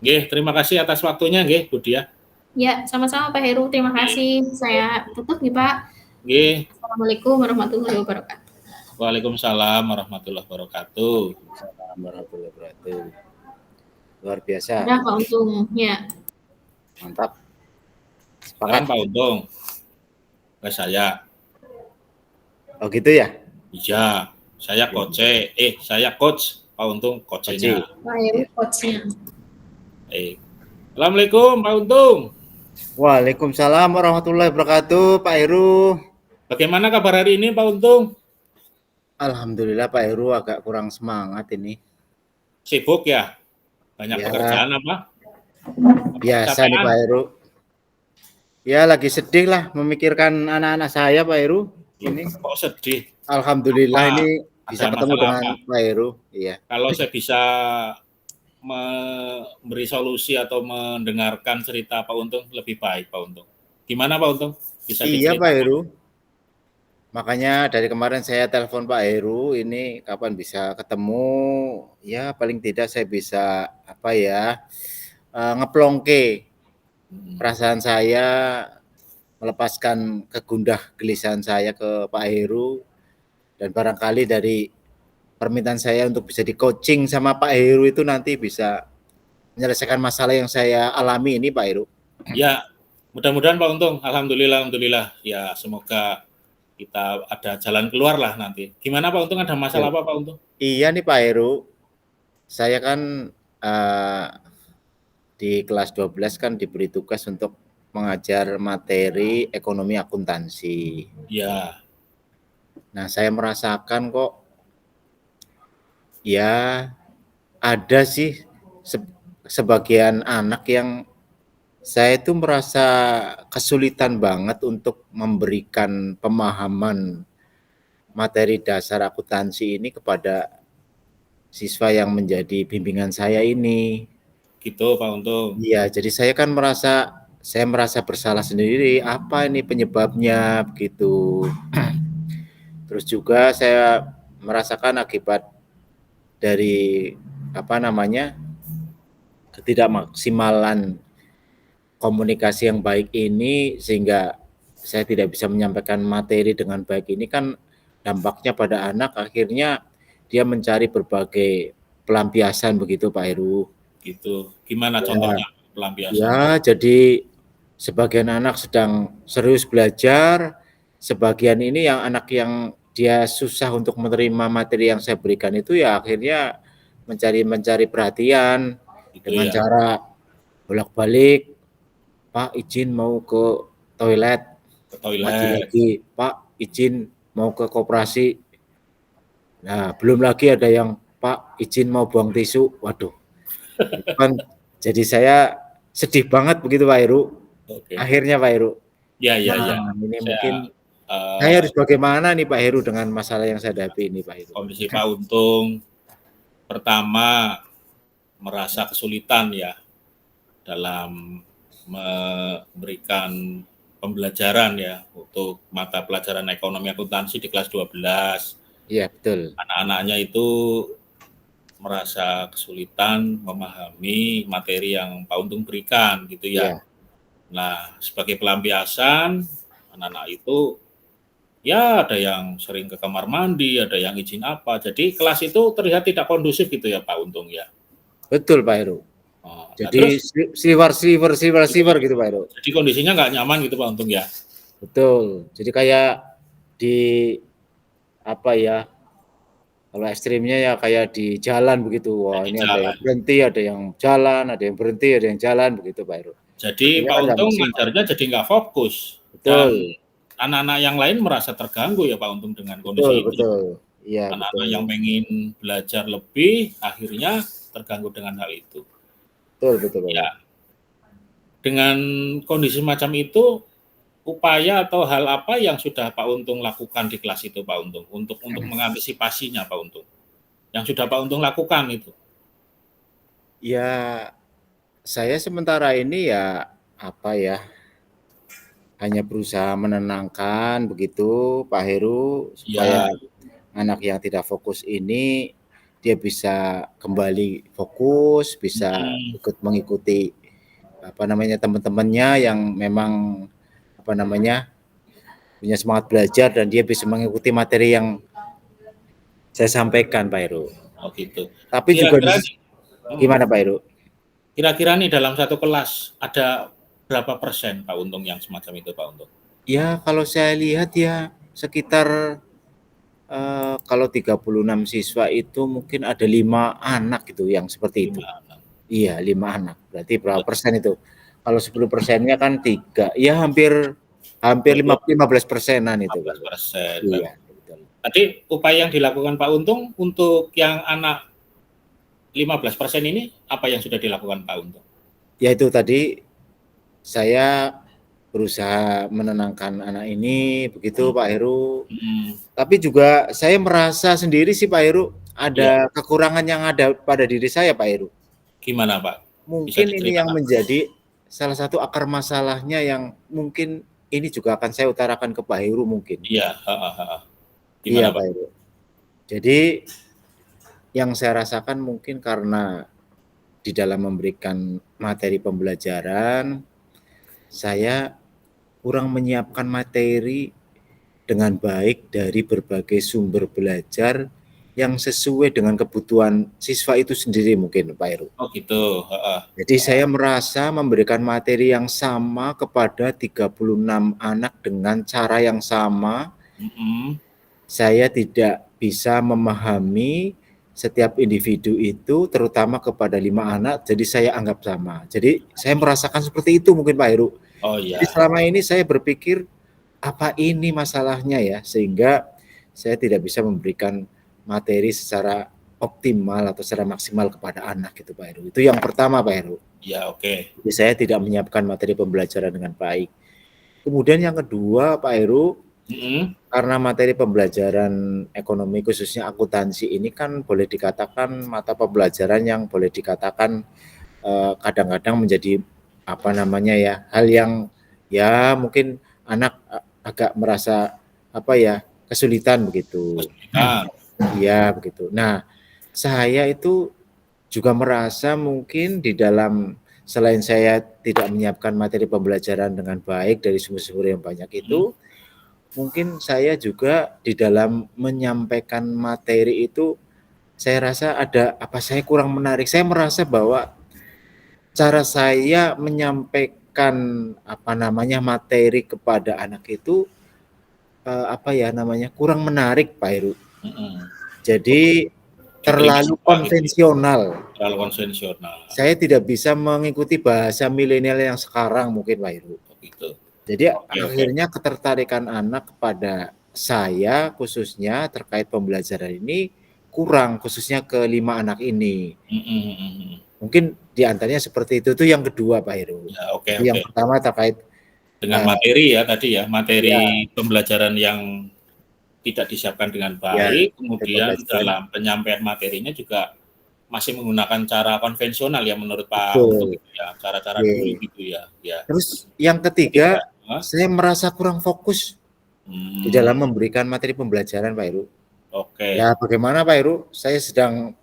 Nggih, terima kasih atas waktunya nggih Bu dia. Ya, sama-sama Pak Heru. Terima kasih. Saya tutup nih Pak. Nggih. Assalamualaikum warahmatullahi wabarakatuh. Waalaikumsalam warahmatullahi wabarakatuh. Waalaikumsalam warahmatullahi wabarakatuh. Luar biasa. Udah Pak Untung. Ya. Mantap. Sekarang Sepakat. Pak Untung. Ke saya. Oh gitu ya? Iya, saya coach. Saya coach. Pak Untung coachnya. Pak Heru coachnya. Assalamualaikum Pak Untung. Waalaikumsalam warahmatullahi wabarakatuh, Pak Heru. Bagaimana kabar hari ini Pak Untung? Alhamdulillah Pak Heru agak kurang semangat ini. Sibuk ya? Banyak Ya, pekerjaan apa? biasa nih Kecapean? Pak Heru. Ya lagi sedih lah memikirkan anak-anak saya Pak Heru. Loh, Ini kok sedih? Alhamdulillah Apa? ini bisa Ada ketemu masalah dengan apa? Pak Heru. Iya. Kalau saya bisa memberi solusi atau mendengarkan cerita Pak Untung, lebih baik Pak Untung. Gimana Pak Untung? Bisa Iya Pak diceritakan? Heru. Makanya dari kemarin saya telepon Pak Heru, ini kapan bisa ketemu? Ya paling tidak saya bisa apa ya, ngeplongke perasaan saya, melepaskan kegundah gelisahan saya ke Pak Heru, dan barangkali dari permintaan saya untuk bisa di-coaching sama Pak Heru itu nanti bisa menyelesaikan masalah yang saya alami ini Pak Heru. Ya, mudah-mudahan Pak Untung. Alhamdulillah, alhamdulillah. Ya, semoga kita ada jalan keluar lah nanti. Gimana Pak Untung, ada masalah apa Pak Untung? Iya nih Pak Heru, saya kan di kelas 12 kan diberi tugas untuk mengajar materi ekonomi akuntansi. Ya, Nah, saya merasakan kok ya ada sih sebagian anak yang saya itu merasa kesulitan banget untuk memberikan pemahaman materi dasar akuntansi ini kepada siswa yang menjadi bimbingan saya ini. gitu Pak Untung. Iya, jadi saya merasa bersalah sendiri, apa ini penyebabnya begitu. Terus juga saya merasakan akibat dari apa namanya ketidakmaksimalan komunikasi yang baik ini, sehingga saya tidak bisa menyampaikan materi dengan baik ini, kan dampaknya pada anak akhirnya dia mencari berbagai pelampiasan begitu Pak Heru. Gitu. Gimana Ya, contohnya pelampiasan? ya, jadi sebagian anak sedang serius belajar, sebagian ini yang anak yang dia susah untuk menerima materi yang saya berikan itu ya akhirnya mencari perhatian Gitu dengan ya. cara bolak-balik, Pak izin mau ke toilet, Ke maju toilet. lagi, Pak izin mau ke koperasi. Nah, belum lagi ada yang Pak izin mau buang tisu. Waduh, itu kan jadi saya sedih banget begitu Pak Heru. Oke. Akhirnya Pak Heru. Ya, ya, ya. Nah, ini Saya mungkin saya harus bagaimana nih Pak Heru dengan masalah yang saya hadapi ini Pak Heru. kondisi Pak Untung pertama merasa kesulitan ya dalam memberikan pembelajaran ya untuk mata pelajaran ekonomi akuntansi di kelas 12. Iya, betul. Anak-anaknya itu merasa kesulitan memahami materi yang Pak Untung berikan gitu ya. Iya. Nah, sebagai pelampiasan anak-anak itu ya ada yang sering ke kamar mandi, ada yang izin apa. Jadi kelas itu terlihat tidak kondusif gitu ya Pak Untung ya. Betul Pak Heru. Oh, nah Jadi terus sliver gitu Pak Heru. jadi kondisinya nggak nyaman gitu Pak Untung ya. Betul. Jadi kayak di apa ya? Kalau ekstrimnya ya kayak di jalan begitu. Wah, Di ini ada yang jalan. berhenti, ada yang jalan, ada yang berhenti, ada yang jalan begitu Pak Heru. Jadi Artinya Pak kan nggak Untung maksimal. ngajarnya jadi nggak fokus dan Betul. anak-anak yang lain merasa terganggu ya Pak Untung dengan Betul, kondisi ini. betul. Iya, Anak-anak betul. yang pengen belajar lebih akhirnya terganggu dengan hal itu. Betul, betul Pak. Ya, dengan kondisi macam itu upaya atau hal apa yang sudah Pak Untung lakukan di kelas itu Pak Untung untuk mengantisipasinya Pak Untung? Yang sudah Pak Untung lakukan itu? Ya, saya sementara ini ya apa ya? Hanya berusaha menenangkan begitu Pak Heru supaya Ya, anak yang tidak fokus ini dia bisa kembali fokus, bisa ikut mengikuti apa namanya teman-temannya yang memang apa namanya punya semangat belajar dan dia bisa mengikuti materi yang saya sampaikan Pak Heru. oh gitu. Tapi juga Kira-kira gimana Pak Heru? Kira-kira nih dalam satu kelas ada berapa persen Pak Untung yang semacam itu Pak Untung? Ya kalau saya lihat ya sekitar kalau 36 siswa itu mungkin ada 5 anak gitu yang seperti itu. 5 anak. Iya 5 anak. Berarti berapa persen itu? Kalau 10%-nya kan 3. Ya hampir 15%-an itu. 15%. Iya, betul. Tadi upaya yang dilakukan Pak Untung untuk yang anak 15% ini apa yang sudah dilakukan Pak Untung? Yaitu tadi saya berusaha menenangkan anak ini, begitu Pak Heru. Tapi juga saya merasa sendiri sih Pak Heru, ada kekurangan yang ada pada diri saya Pak Heru. Gimana Pak? Bisa Mungkin ini yang diceritakan? menjadi salah satu akar masalahnya yang mungkin ini juga akan saya utarakan ke Pak Heru mungkin. Iya, Iya gimana Pak Pak? Heru. Jadi yang saya rasakan mungkin karena di dalam memberikan materi pembelajaran, saya kurang menyiapkan materi dengan baik dari berbagai sumber belajar yang sesuai dengan kebutuhan siswa itu sendiri mungkin Pak Heru. Oh gitu. Jadi saya merasa memberikan materi yang sama kepada 36 anak dengan cara yang sama. Saya tidak bisa memahami setiap individu itu, terutama kepada 5 anak, jadi saya anggap sama. Jadi saya merasakan seperti itu mungkin Pak Heru. Oh iya. Jadi selama ini saya berpikir, apa ini masalahnya ya, sehingga saya tidak bisa memberikan materi secara optimal atau secara maksimal kepada anak gitu Pak Heru. Itu yang pertama Pak Heru. Ya oke. Jadi saya tidak menyiapkan materi pembelajaran dengan baik. Kemudian yang kedua Pak Heru, karena materi pembelajaran ekonomi khususnya akuntansi ini kan boleh dikatakan mata pembelajaran yang boleh dikatakan kadang-kadang menjadi apa namanya ya, hal yang ya mungkin anak agak merasa apa ya, kesulitan begitu. Iya begitu. Nah, saya itu juga merasa mungkin di dalam selain saya tidak menyiapkan materi pembelajaran dengan baik dari sumber-sumber yang banyak itu, mungkin saya juga di dalam menyampaikan materi itu saya rasa ada apa, saya kurang menarik. Saya merasa bahwa cara saya menyampaikan apa namanya materi kepada anak itu apa ya namanya, kurang menarik Pak Heru. Jadi terlalu konvensional. Terlalu konvensional. Saya tidak bisa mengikuti bahasa milenial yang sekarang mungkin Pak Heru. Gitu. Jadi akhirnya ketertarikan anak kepada saya khususnya terkait pembelajaran ini kurang, khususnya ke 5 anak ini. Mungkin diantaranya seperti itu. Itu yang kedua Pak Heru. Ya, yang pertama terkait dengan materi ya tadi ya, materi pembelajaran yang tidak disiapkan dengan baik, kemudian dalam penyampaian materinya juga masih menggunakan cara konvensional ya menurut Pak Untung gitu ya, cara-cara dulu gitu ya. Terus yang ketiga, saya merasa kurang fokus di dalam memberikan materi pembelajaran Pak Heru. Ya bagaimana Pak Heru, saya sedang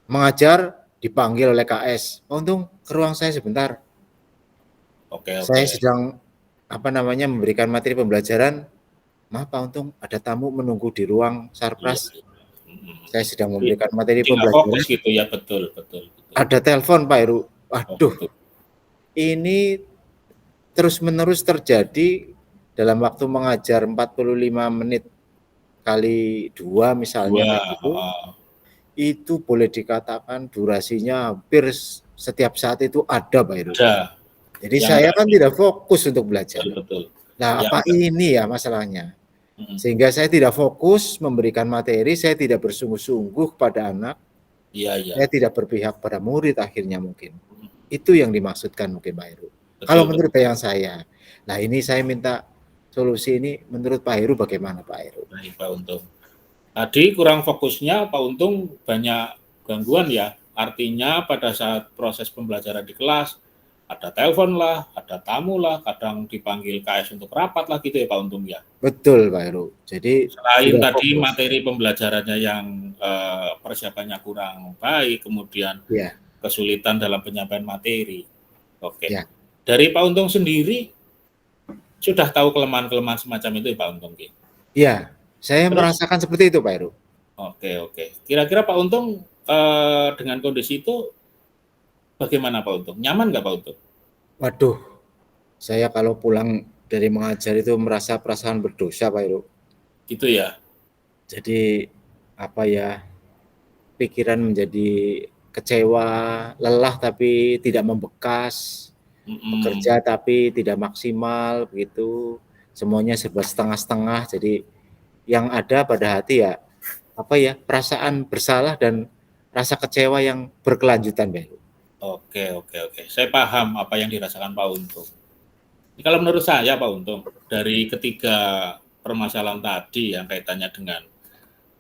mengajar dipanggil oleh KS, Pak Untung ke ruang saya sebentar. Saya sedang apa namanya memberikan materi pembelajaran, maaf Pak Untung ada tamu menunggu di ruang sarpras. Saya sedang memberikan materi pembelajaran. Fokus gitu ya, betul. Ada telepon Pak Heru. Waduh. Ini terus-menerus terjadi dalam waktu mengajar 45 menit kali 2 misalnya gitu. Itu boleh dikatakan durasinya hampir setiap saat itu ada Pak Heru. Jadi saya kan tidak fokus untuk belajar. Nah, apa ini ya masalahnya? Sehingga saya tidak fokus memberikan materi, saya tidak bersungguh-sungguh pada anak, saya tidak berpihak pada murid akhirnya mungkin. Itu yang dimaksudkan mungkin Pak Heru. Kalau menurut bayang saya. Nah ini saya minta solusi ini menurut Pak Heru bagaimana Pak Heru? Baik Pak Untung. Tadi kurang fokusnya Pak Untung banyak gangguan ya. Artinya pada saat proses pembelajaran di kelas, ada telepon lah, ada tamu lah, kadang dipanggil KS untuk rapat lah gitu ya Pak Untung ya. Betul Pak Heru. Jadi selain tadi materi pembelajarannya yang persiapannya kurang baik, kemudian kesulitan dalam penyampaian materi. Dari Pak Untung sendiri sudah tahu kelemahan-kelemahan semacam itu ya Pak Untung? Iya, saya merasakan seperti itu Pak Heru. Oke. Kira-kira Pak Untung dengan kondisi itu bagaimana Pak Untung? Nyaman nggak Pak Untung? Waduh, saya kalau pulang dari mengajar itu merasa perasaan berdosa Pak Heru. Gitu ya? Jadi apa ya, pikiran menjadi kecewa, lelah tapi tidak membekas, bekerja tapi tidak maksimal begitu, semuanya serba setengah-setengah. Jadi yang ada pada hati ya perasaan bersalah dan rasa kecewa yang berkelanjutan, Pak Heru. Oke. Saya paham apa yang dirasakan Pak Untung. Kalau menurut saya Pak Untung, dari ketiga permasalahan tadi yang kaitannya dengan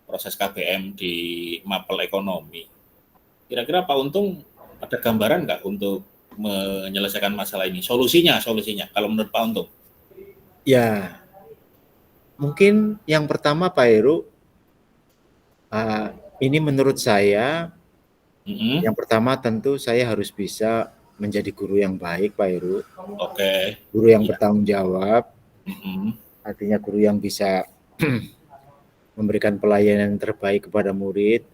proses KBM di mapel ekonomi, kira-kira Pak Untung ada gambaran nggak untuk menyelesaikan masalah ini? Solusinya, kalau menurut Pak Untung? Ya, mungkin yang pertama Pak Heru, ini menurut saya, yang pertama tentu saya harus bisa menjadi guru yang baik Pak Heru. Oke. Guru yang bertanggung jawab, artinya guru yang bisa memberikan pelayanan terbaik kepada murid.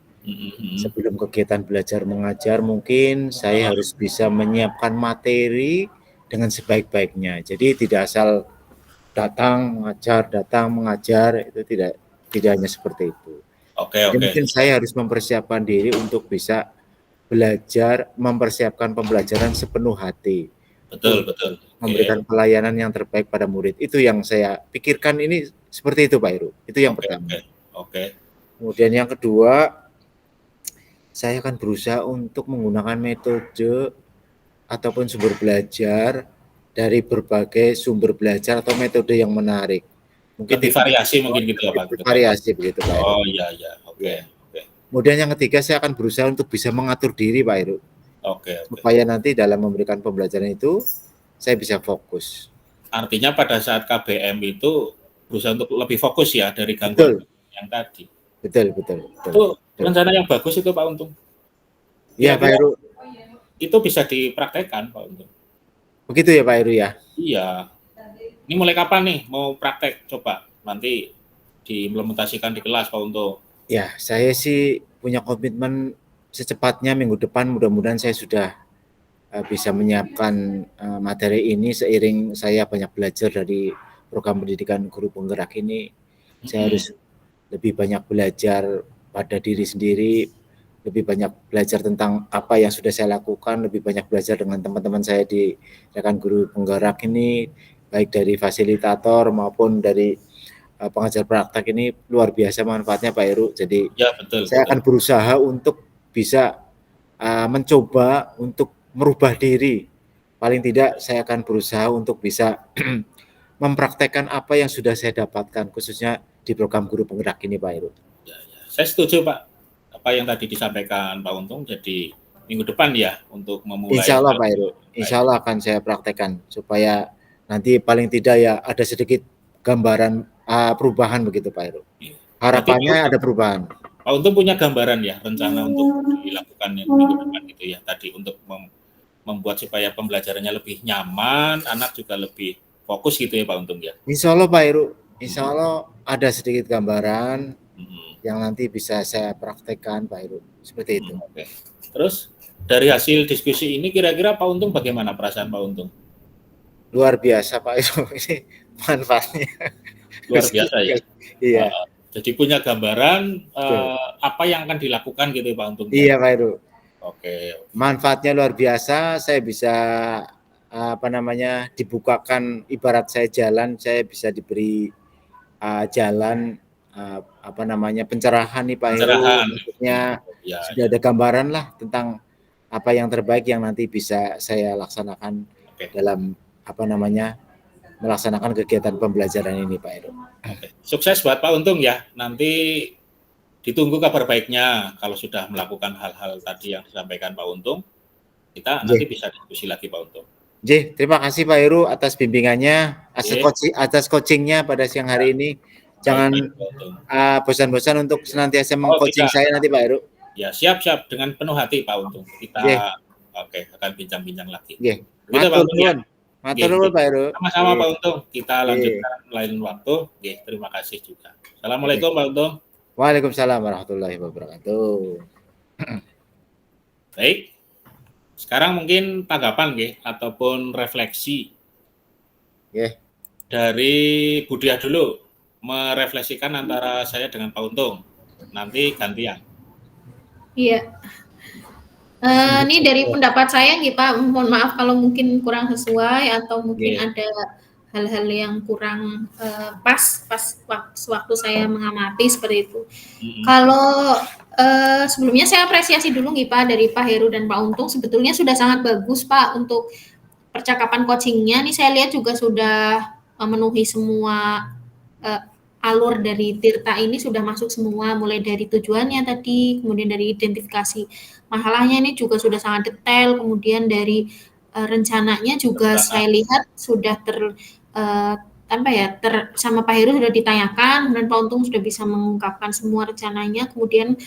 Sebelum kegiatan belajar mengajar, mungkin saya harus bisa menyiapkan materi dengan sebaik-baiknya. Jadi tidak asal datang mengajar, itu tidak hanya seperti itu. Oke. Mungkin saya harus mempersiapkan diri untuk bisa belajar, mempersiapkan pembelajaran sepenuh hati. Betul. Memberikan pelayanan yang terbaik pada murid. Itu yang saya pikirkan ini seperti itu Pak Heru. Itu yang pertama. Oke. Kemudian yang kedua, saya akan berusaha untuk menggunakan metode ataupun sumber belajar dari berbagai sumber belajar atau metode yang menarik. Mungkin variasi mungkin gitu ya Pak. Variasi begitu Pak. Oh iya. Oke. Kemudian yang ketiga, saya akan berusaha untuk bisa mengatur diri Pak Heru. Oke. Supaya nanti dalam memberikan pembelajaran itu saya bisa fokus. Artinya pada saat KBM itu berusaha untuk lebih fokus ya dari gangguan yang tadi. Betul. Itu rencana yang bagus itu Pak Untung. Iya Pak Heru. Itu bisa dipraktekkan Pak Untung. Begitu ya Pak Heru ya? Iya. Ini mulai kapan nih mau praktek? Coba nanti diimplementasikan di kelas Pak Untung. Ya, saya sih punya komitmen secepatnya minggu depan, mudah-mudahan saya sudah bisa menyiapkan materi ini seiring saya banyak belajar dari program pendidikan guru penggerak ini. Saya harus lebih banyak belajar pada diri sendiri, lebih banyak belajar tentang apa yang sudah saya lakukan, lebih banyak belajar dengan teman-teman saya di rekan guru penggerak ini, baik dari fasilitator maupun dari pengajar praktek. Ini luar biasa manfaatnya Pak Heru. Jadi ya, betul, saya akan berusaha untuk bisa mencoba untuk merubah diri. Paling tidak saya akan berusaha untuk bisa mempraktekkan apa yang sudah saya dapatkan khususnya di program guru penggerak ini Pak Heru. Ya. Saya setuju Pak. Apa yang tadi disampaikan Pak Untung, jadi minggu depan ya untuk memulai. Insya Allah Pak Heru. Insya Allah akan saya praktekkan supaya nanti paling tidak ya ada sedikit gambaran perubahan begitu Pak Heru. Harapannya ada perubahan. Pak Untung punya gambaran ya rencana untuk dilakukan minggu depan gitu ya tadi untuk membuat supaya pembelajarannya lebih nyaman, anak juga lebih fokus gitu ya Pak Untung ya. Insya Allah Pak Heru, insya Allah ada sedikit gambaran yang nanti bisa saya praktekkan Pak Heru, seperti itu. Oke. Terus dari hasil diskusi ini kira-kira Pak Untung bagaimana perasaan Pak Untung? Luar biasa Pak Heru, ini manfaatnya. Luar biasa ya. Iya. Jadi punya gambaran apa yang akan dilakukan gitu Pak Untung. Iya Pak Heru. Oke. Manfaatnya luar biasa. Saya bisa dibukakan, ibarat saya jalan, saya bisa diberi jalan pencerahan nih Pak Heru. Maksudnya sudah ada gambaran lah tentang apa yang terbaik yang nanti bisa saya laksanakan dalam melaksanakan kegiatan pembelajaran ini Pak Heru. Sukses buat Pak Untung ya. Nanti ditunggu kabar baiknya kalau sudah melakukan hal-hal tadi yang disampaikan Pak Untung. Kita nanti bisa diskusi lagi Pak Untung. Terima kasih Pak Heru atas bimbingannya, atas coachingnya pada siang hari ini. Jangan bosan-bosan untuk senantiasa meng-coaching saya nanti Pak Heru. Ya, siap dengan penuh hati Pak Untung. Kita akan bincang-bincang lagi. Matur nuwun Pak Heru. Sama-sama Pak Untung. Kita lanjutkan lain waktu. Terima kasih juga. Assalamualaikum Pak Untung. Waalaikumsalam warahmatullahi wabarakatuh. Baik. Sekarang mungkin tanggapan ataupun refleksi. Dari Bu Diah dulu merefleksikan antara saya dengan Pak Untung. Nanti gantian. Iya. Ini dari pendapat saya Pak, mohon maaf kalau mungkin kurang sesuai atau mungkin ada hal-hal yang kurang pas waktu saya mengamati seperti itu. Kalau sebelumnya saya apresiasi dulu nih Pak dari Pak Heru dan Pak Untung, sebetulnya sudah sangat bagus Pak untuk percakapan coachingnya. Nih saya lihat juga sudah memenuhi semua alur dari Tirta ini sudah masuk semua, mulai dari tujuannya tadi, kemudian dari identifikasi masalahnya ini juga sudah sangat detail, kemudian dari rencananya juga saya lihat sudah sama Pak Heru sudah ditanyakan dan Pak Untung sudah bisa mengungkapkan semua rencananya, kemudian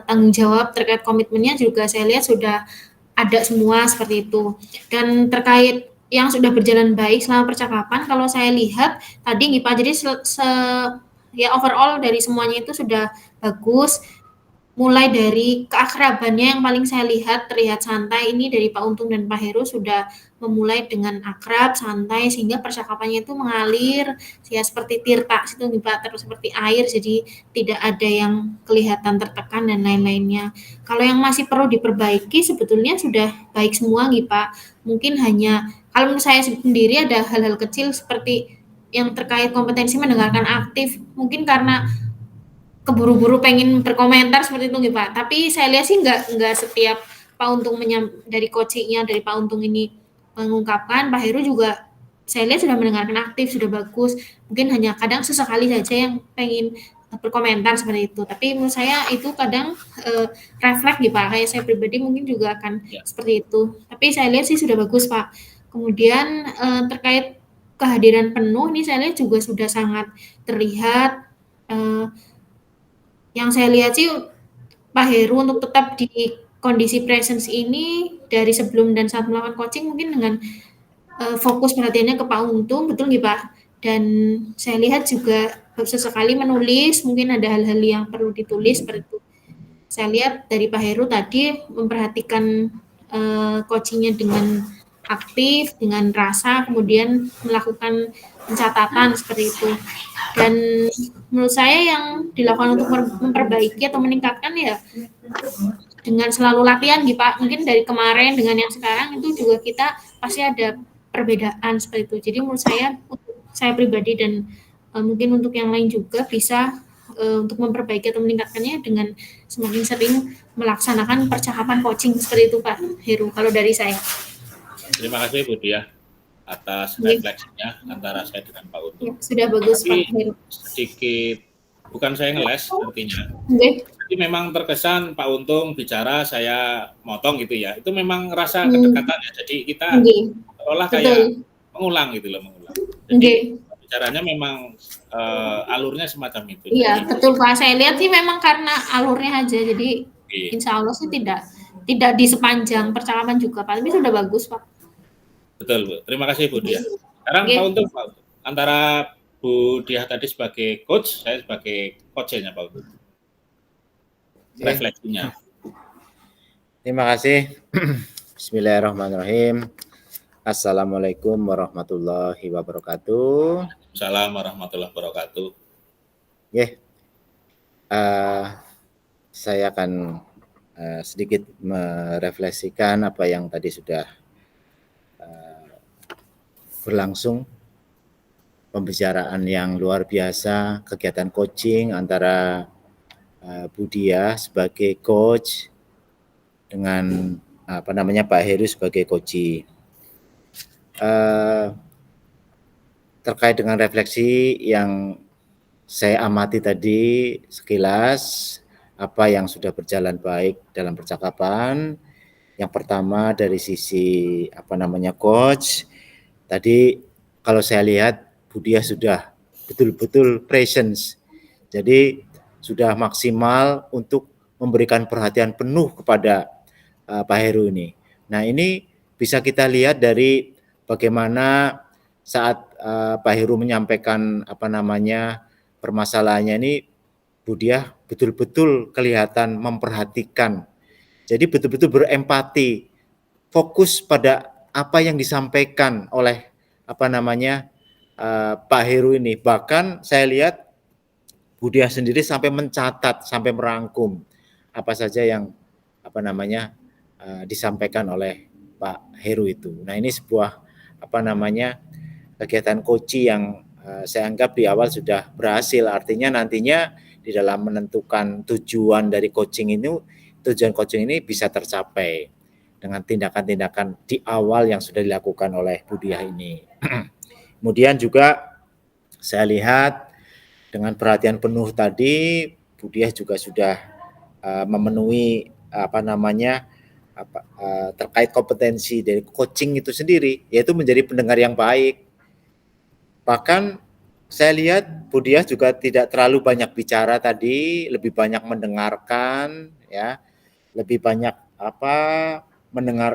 tanggung jawab terkait komitmennya juga saya lihat sudah ada semua seperti itu. Dan terkait yang sudah berjalan baik selama percakapan, kalau saya lihat tadi nih Pak, jadi ya overall dari semuanya itu sudah bagus. Mulai dari keakrabannya yang paling saya lihat terlihat santai, ini dari Pak Untung dan Pak Heru sudah memulai dengan akrab, santai, sehingga percakapannya itu mengalir ya seperti tirta situ nih Pak, terus seperti air, jadi tidak ada yang kelihatan tertekan dan lain-lainnya. Kalau yang masih perlu diperbaiki sebetulnya sudah baik semua nih Pak. Mungkin hanya kalau menurut saya sendiri ada hal-hal kecil seperti yang terkait kompetensi mendengarkan aktif, mungkin karena keburu-buru pengen berkomentar seperti itu nih Pak. Tapi saya lihat sih nggak setiap Pak Untung dari coachingnya dari Pak Untung ini mengungkapkan, Pak Heru juga saya lihat sudah mendengarkan aktif, sudah bagus. Mungkin hanya kadang sesekali saja yang pengen berkomentar seperti itu. Tapi menurut saya itu kadang refleks nih Pak. Kayak saya pribadi mungkin juga akan seperti itu. Tapi saya lihat sih sudah bagus Pak. Kemudian terkait kehadiran penuh ini saya lihat juga sudah sangat terlihat. Yang saya lihat sih Pak Heru untuk tetap di kondisi presence ini dari sebelum dan saat melakukan coaching mungkin dengan fokus perhatiannya ke Pak Untung, betul nggak Pak? Dan saya lihat juga sesekali menulis, mungkin ada hal-hal yang perlu ditulis seperti itu. Saya lihat dari Pak Heru tadi memperhatikan coachingnya dengan aktif, dengan rasa, kemudian melakukan pencatatan seperti itu. Dan menurut saya yang dilakukan untuk memperbaiki atau meningkatkan ya dengan selalu latihan gitu Pak. Mungkin dari kemarin dengan yang sekarang itu juga kita pasti ada perbedaan seperti itu. Jadi menurut saya, untuk saya pribadi dan mungkin untuk yang lain juga bisa untuk memperbaiki atau meningkatkannya dengan semakin sering melaksanakan percakapan coaching seperti itu Pak Heru. Kalau dari saya. Terima kasih Bu Dia atas refleksinya antara saya dengan Pak Untung. Ya, sudah bagus Tapi Pak Heru. Sedikit, bukan saya ngeles artinya. Okay. Jadi memang terkesan Pak Untung bicara saya motong gitu ya. Itu memang rasa kedekatan ya. Jadi kita seolah kayak mengulang gitu loh, mengulang. Jadi bicaranya memang alurnya semacam itu. Iya, betul Pak. Saya lihat sih memang karena alurnya aja. Jadi insya Allah sih tidak di sepanjang percakapan juga Pak. Tapi sudah bagus Pak. Betul Bu. Terima kasih Bu Dia. Sekarang Pak Untung, antara Bu Dia tadi sebagai coach, saya sebagai coachnya Pak Untung. Refleksinya. Terima kasih. Bismillahirrahmanirrahim. Assalamualaikum warahmatullahi wabarakatuh. Assalamualaikum warahmatullahi wabarakatuh. Saya akan sedikit merefleksikan apa yang tadi sudah berlangsung, pembicaraan yang luar biasa, kegiatan coaching antara Bu Dia sebagai coach dengan Pak Heru sebagai coach. Terkait dengan refleksi yang saya amati tadi sekilas, apa yang sudah berjalan baik dalam percakapan. Yang pertama dari sisi coach, tadi kalau saya lihat Bu Dia sudah betul-betul presence. Jadi sudah maksimal untuk memberikan perhatian penuh kepada Pak Heru ini. Nah, ini bisa kita lihat dari bagaimana saat Pak Heru menyampaikan permasalahannya ini, Bu Dia betul-betul kelihatan memperhatikan. Jadi betul-betul berempati, fokus pada apa yang disampaikan oleh Pak Heru ini. Bahkan saya lihat Bu Dia sendiri sampai mencatat, sampai merangkum apa saja yang disampaikan oleh Pak Heru itu. Nah, ini sebuah kegiatan coaching yang saya anggap di awal sudah berhasil. Artinya nantinya di dalam menentukan tujuan dari coaching ini bisa tercapai dengan tindakan-tindakan di awal yang sudah dilakukan oleh Budiah ini. Kemudian juga saya lihat dengan perhatian penuh tadi, Budiah juga sudah memenuhi terkait kompetensi dari coaching itu sendiri, yaitu menjadi pendengar yang baik. Bahkan saya lihat Budiah juga tidak terlalu banyak bicara tadi, lebih banyak mendengarkan, ya, lebih banyak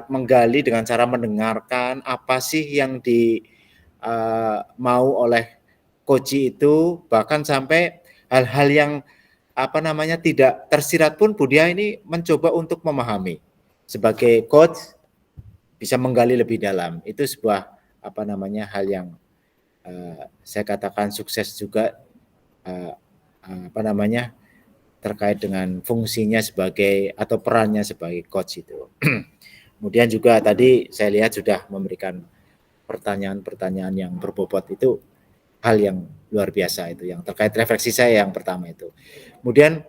menggali dengan cara mendengarkan apa sih yang mau oleh coach itu, bahkan sampai hal-hal yang tidak tersirat pun Budiah ini mencoba untuk memahami. Sebagai coach bisa menggali lebih dalam. Itu sebuah hal yang saya katakan sukses juga terkait dengan fungsinya sebagai atau perannya sebagai coach itu. Kemudian juga tadi saya lihat sudah memberikan pertanyaan-pertanyaan yang berbobot, itu hal yang luar biasa itu yang terkait refleksi saya yang pertama itu. Kemudian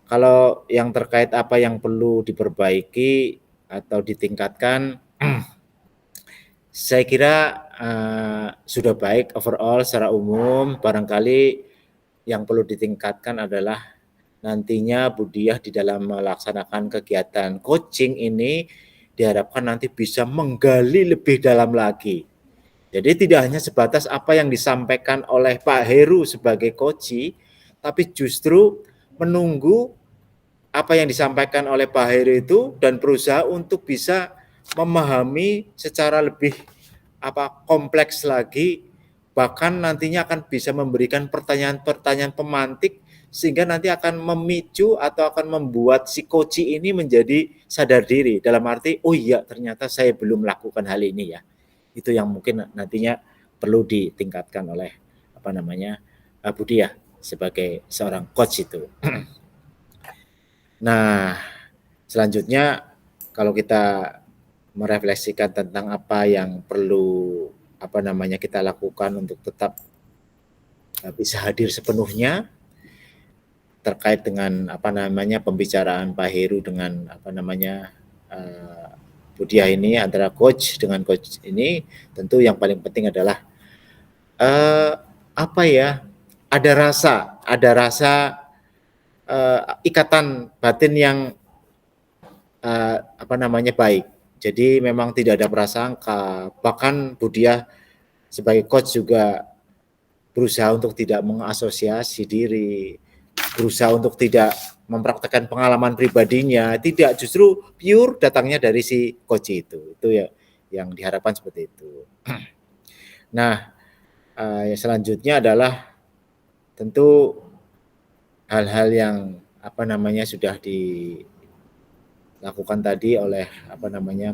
kalau yang terkait apa yang perlu diperbaiki atau ditingkatkan, saya kira sudah baik overall secara umum. Barangkali yang perlu ditingkatkan adalah nantinya Budiah di dalam melaksanakan kegiatan coaching ini diharapkan nanti bisa menggali lebih dalam lagi. Jadi tidak hanya sebatas apa yang disampaikan oleh Pak Heru sebagai coach, tapi justru menunggu apa yang disampaikan oleh Pak Heru itu dan berusaha untuk bisa memahami secara lebih kompleks lagi, bahkan nantinya akan bisa memberikan pertanyaan-pertanyaan pemantik sehingga nanti akan memicu atau akan membuat si coach ini menjadi sadar diri, dalam arti oh iya ternyata saya belum melakukan hal ini ya. Itu yang mungkin nantinya perlu ditingkatkan oleh Budiah sebagai seorang coach itu. Nah, selanjutnya kalau kita merefleksikan tentang apa yang perlu kita lakukan untuk tetap bisa hadir sepenuhnya terkait dengan pembicaraan Pak Heru dengan Budiah ini, antara coach dengan coach ini, tentu yang paling penting adalah ada rasa ikatan batin yang baik. Jadi memang tidak ada prasangka. Bahkan Budiah sebagai coach juga berusaha untuk tidak mengasosiasi diri, berusaha untuk tidak mempraktekkan pengalaman pribadinya, tidak, justru pure datangnya dari si coach itu ya yang diharapkan seperti itu. Nah, yang selanjutnya adalah tentu hal-hal yang sudah dilakukan tadi oleh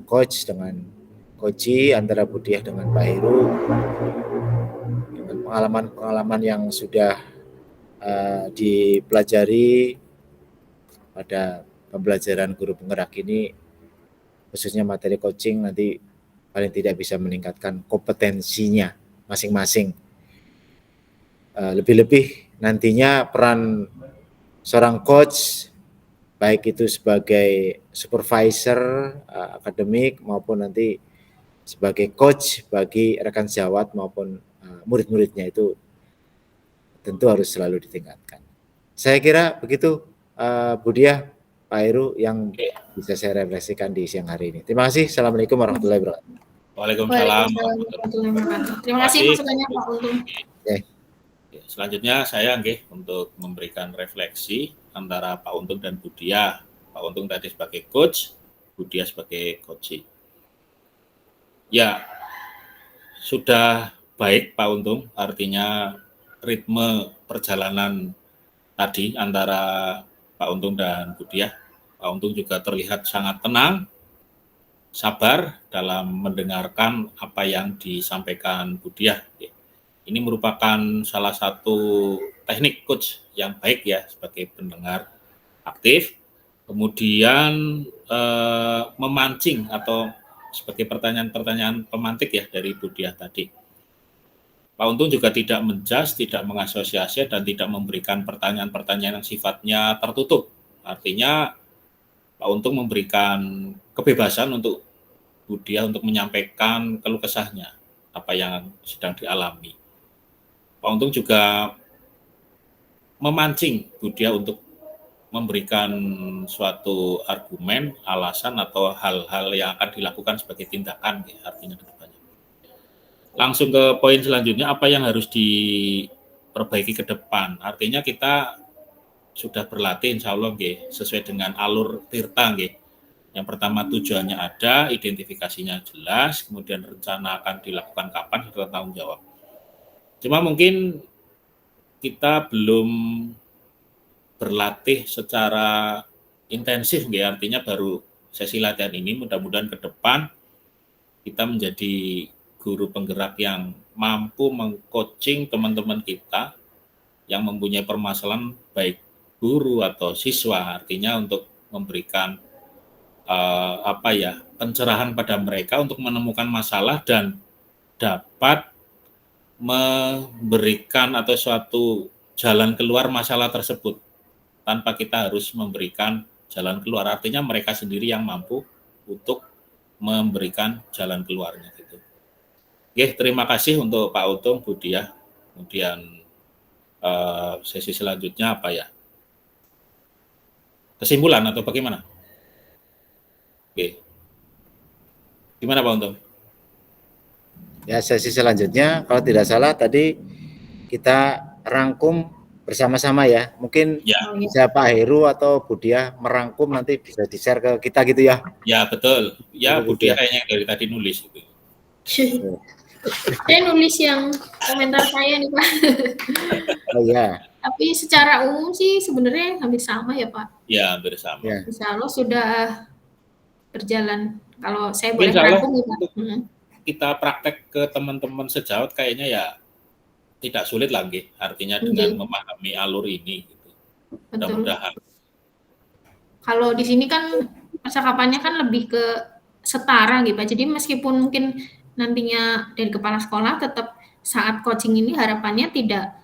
coach dengan coach, antara Budiah dengan Pak Heru, dengan pengalaman-pengalaman yang sudah dipelajari pada pembelajaran guru penggerak ini, khususnya materi coaching, nanti paling tidak bisa meningkatkan kompetensinya masing-masing. Lebih-lebih nantinya peran seorang coach, baik itu sebagai supervisor akademik maupun nanti sebagai coach bagi rekan sejawat maupun murid-muridnya, itu tentu harus selalu ditingkatkan. Saya kira begitu Budiah, Pak Heru, yang bisa saya refleksikan di siang hari ini. Terima kasih. Assalamualaikum warahmatullahi wabarakatuh. Waalaikumsalam. Terima kasih masukannya Pak Untung. Selanjutnya saya untuk memberikan refleksi antara Pak Untung dan Budiah. Pak Untung tadi sebagai coach, Budiah sebagai coach. Ya, sudah baik Pak Untung, artinya ritme perjalanan tadi antara Pak Untung dan Budiah. Pak Untung juga terlihat sangat tenang, sabar dalam mendengarkan apa yang disampaikan Budiah. Ini merupakan salah satu teknik coach yang baik ya, sebagai pendengar aktif, kemudian memancing atau sebagai pertanyaan-pertanyaan pemantik ya dari Budiah tadi. Pak Untung juga tidak menjudge, tidak mengasosiasi, dan tidak memberikan pertanyaan-pertanyaan yang sifatnya tertutup. Artinya Pak Untung memberikan kebebasan untuk Budia untuk menyampaikan keluh kesahnya, apa yang sedang dialami. Pak Untung juga memancing Budia untuk memberikan suatu argumen, alasan, atau hal-hal yang akan dilakukan sebagai tindakan, artinya ke depannya. Langsung ke poin selanjutnya, apa yang harus diperbaiki ke depan. Artinya kita sudah berlatih insya Allah sesuai dengan alur tirta. Yang pertama tujuannya ada, identifikasinya jelas, kemudian rencana akan dilakukan kapan, serta tanggung jawab. Cuma mungkin kita belum berlatih secara intensif, artinya baru sesi latihan ini, mudah-mudahan ke depan kita menjadi guru penggerak yang mampu meng-coaching teman-teman kita yang mempunyai permasalahan, baik guru atau siswa, artinya untuk memberikan pencerahan pada mereka untuk menemukan masalah dan dapat memberikan atau suatu jalan keluar masalah tersebut tanpa kita harus memberikan jalan keluar, artinya mereka sendiri yang mampu untuk memberikan jalan keluarnya gitu. Oke, terima kasih untuk Pak Untung, Budia. Kemudian sesi selanjutnya apa ya? Kesimpulan atau bagaimana? Oke. Gimana Pak Untung? Ya, sesi selanjutnya kalau tidak salah tadi kita rangkum bersama-sama ya. Mungkin Ya. bisa Pak Heru atau Budia merangkum, nanti bisa di-share ke kita gitu ya. Ya, betul. Ya, Betul, Budia ya. kayaknya dari tadi nulis gitu. Saya nulis yang komentar saya nih Pak. Oh ya. Tapi secara umum sih sebenarnya hampir sama ya Pak. Ya, hampir sama. Ya. Insya Allah sudah berjalan. Kalau saya Mungkin boleh merangkum ya Pak. Kita praktek ke teman-teman sejawat kayaknya ya tidak sulit lagi. Artinya dengan memahami alur ini gitu. Mudah-mudahan. Kalau di sini kan percakapannya kan lebih ke setara gitu Pak. Jadi meskipun mungkin nantinya dari kepala sekolah, tetap saat coaching ini harapannya tidak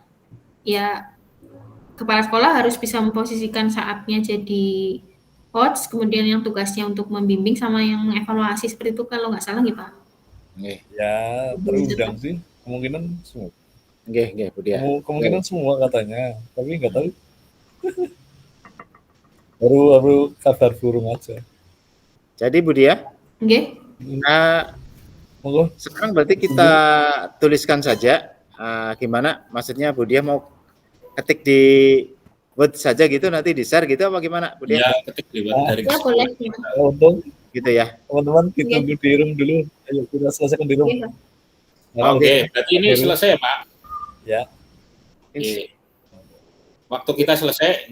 ya, kepala sekolah harus bisa memposisikan saatnya jadi coach, kemudian yang tugasnya untuk membimbing sama yang mengevaluasi, seperti itu kalau nggak salah gitu Pak. Ya, terundang sih kemungkinan semua. Budia. Kemungkinan semua katanya, tapi nggak tahu. baru kabar burung aja. Jadi Budia, nah, sekarang berarti kita tuliskan saja gimana, maksudnya Budia mau ketik di Word saja gitu, nanti di-share gitu apa gimana Budia? Ya, ketik di Word dari ya, boleh. Untung gitu ya. Teman-teman kita di room dulu. Ayo kita selesaikan di room. Oke, berarti ini selesai Pak. Ya. Waktu kita selesai,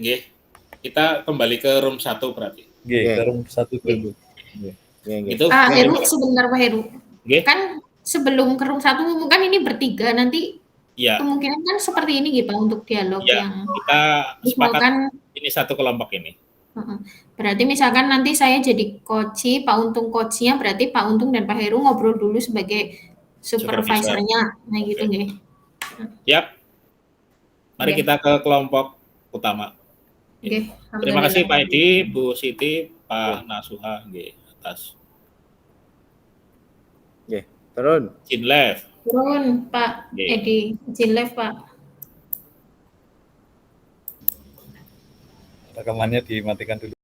kita kembali ke room 1 berarti. Ke room 1 dulu. Itu Heru, sebentar Pak Heru. Kan sebelum ke room 1 kan ini bertiga, nanti kemungkinan kan seperti ini gitu untuk dialog yang kita sepakat ini satu kelompok ini. Berarti misalkan nanti saya jadi coach, Pak Untung coachnya, berarti Pak Untung dan Pak Heru ngobrol dulu sebagai supervisornya, nah gitu nggih. Siap. Mari kita ke kelompok utama. Terima kasih Pak Edi, Bu Siti, Pak Nasuha atas. Turun. Izin live. Turun Pak Edi, izin live Pak. Rekamannya dimatikan dulu.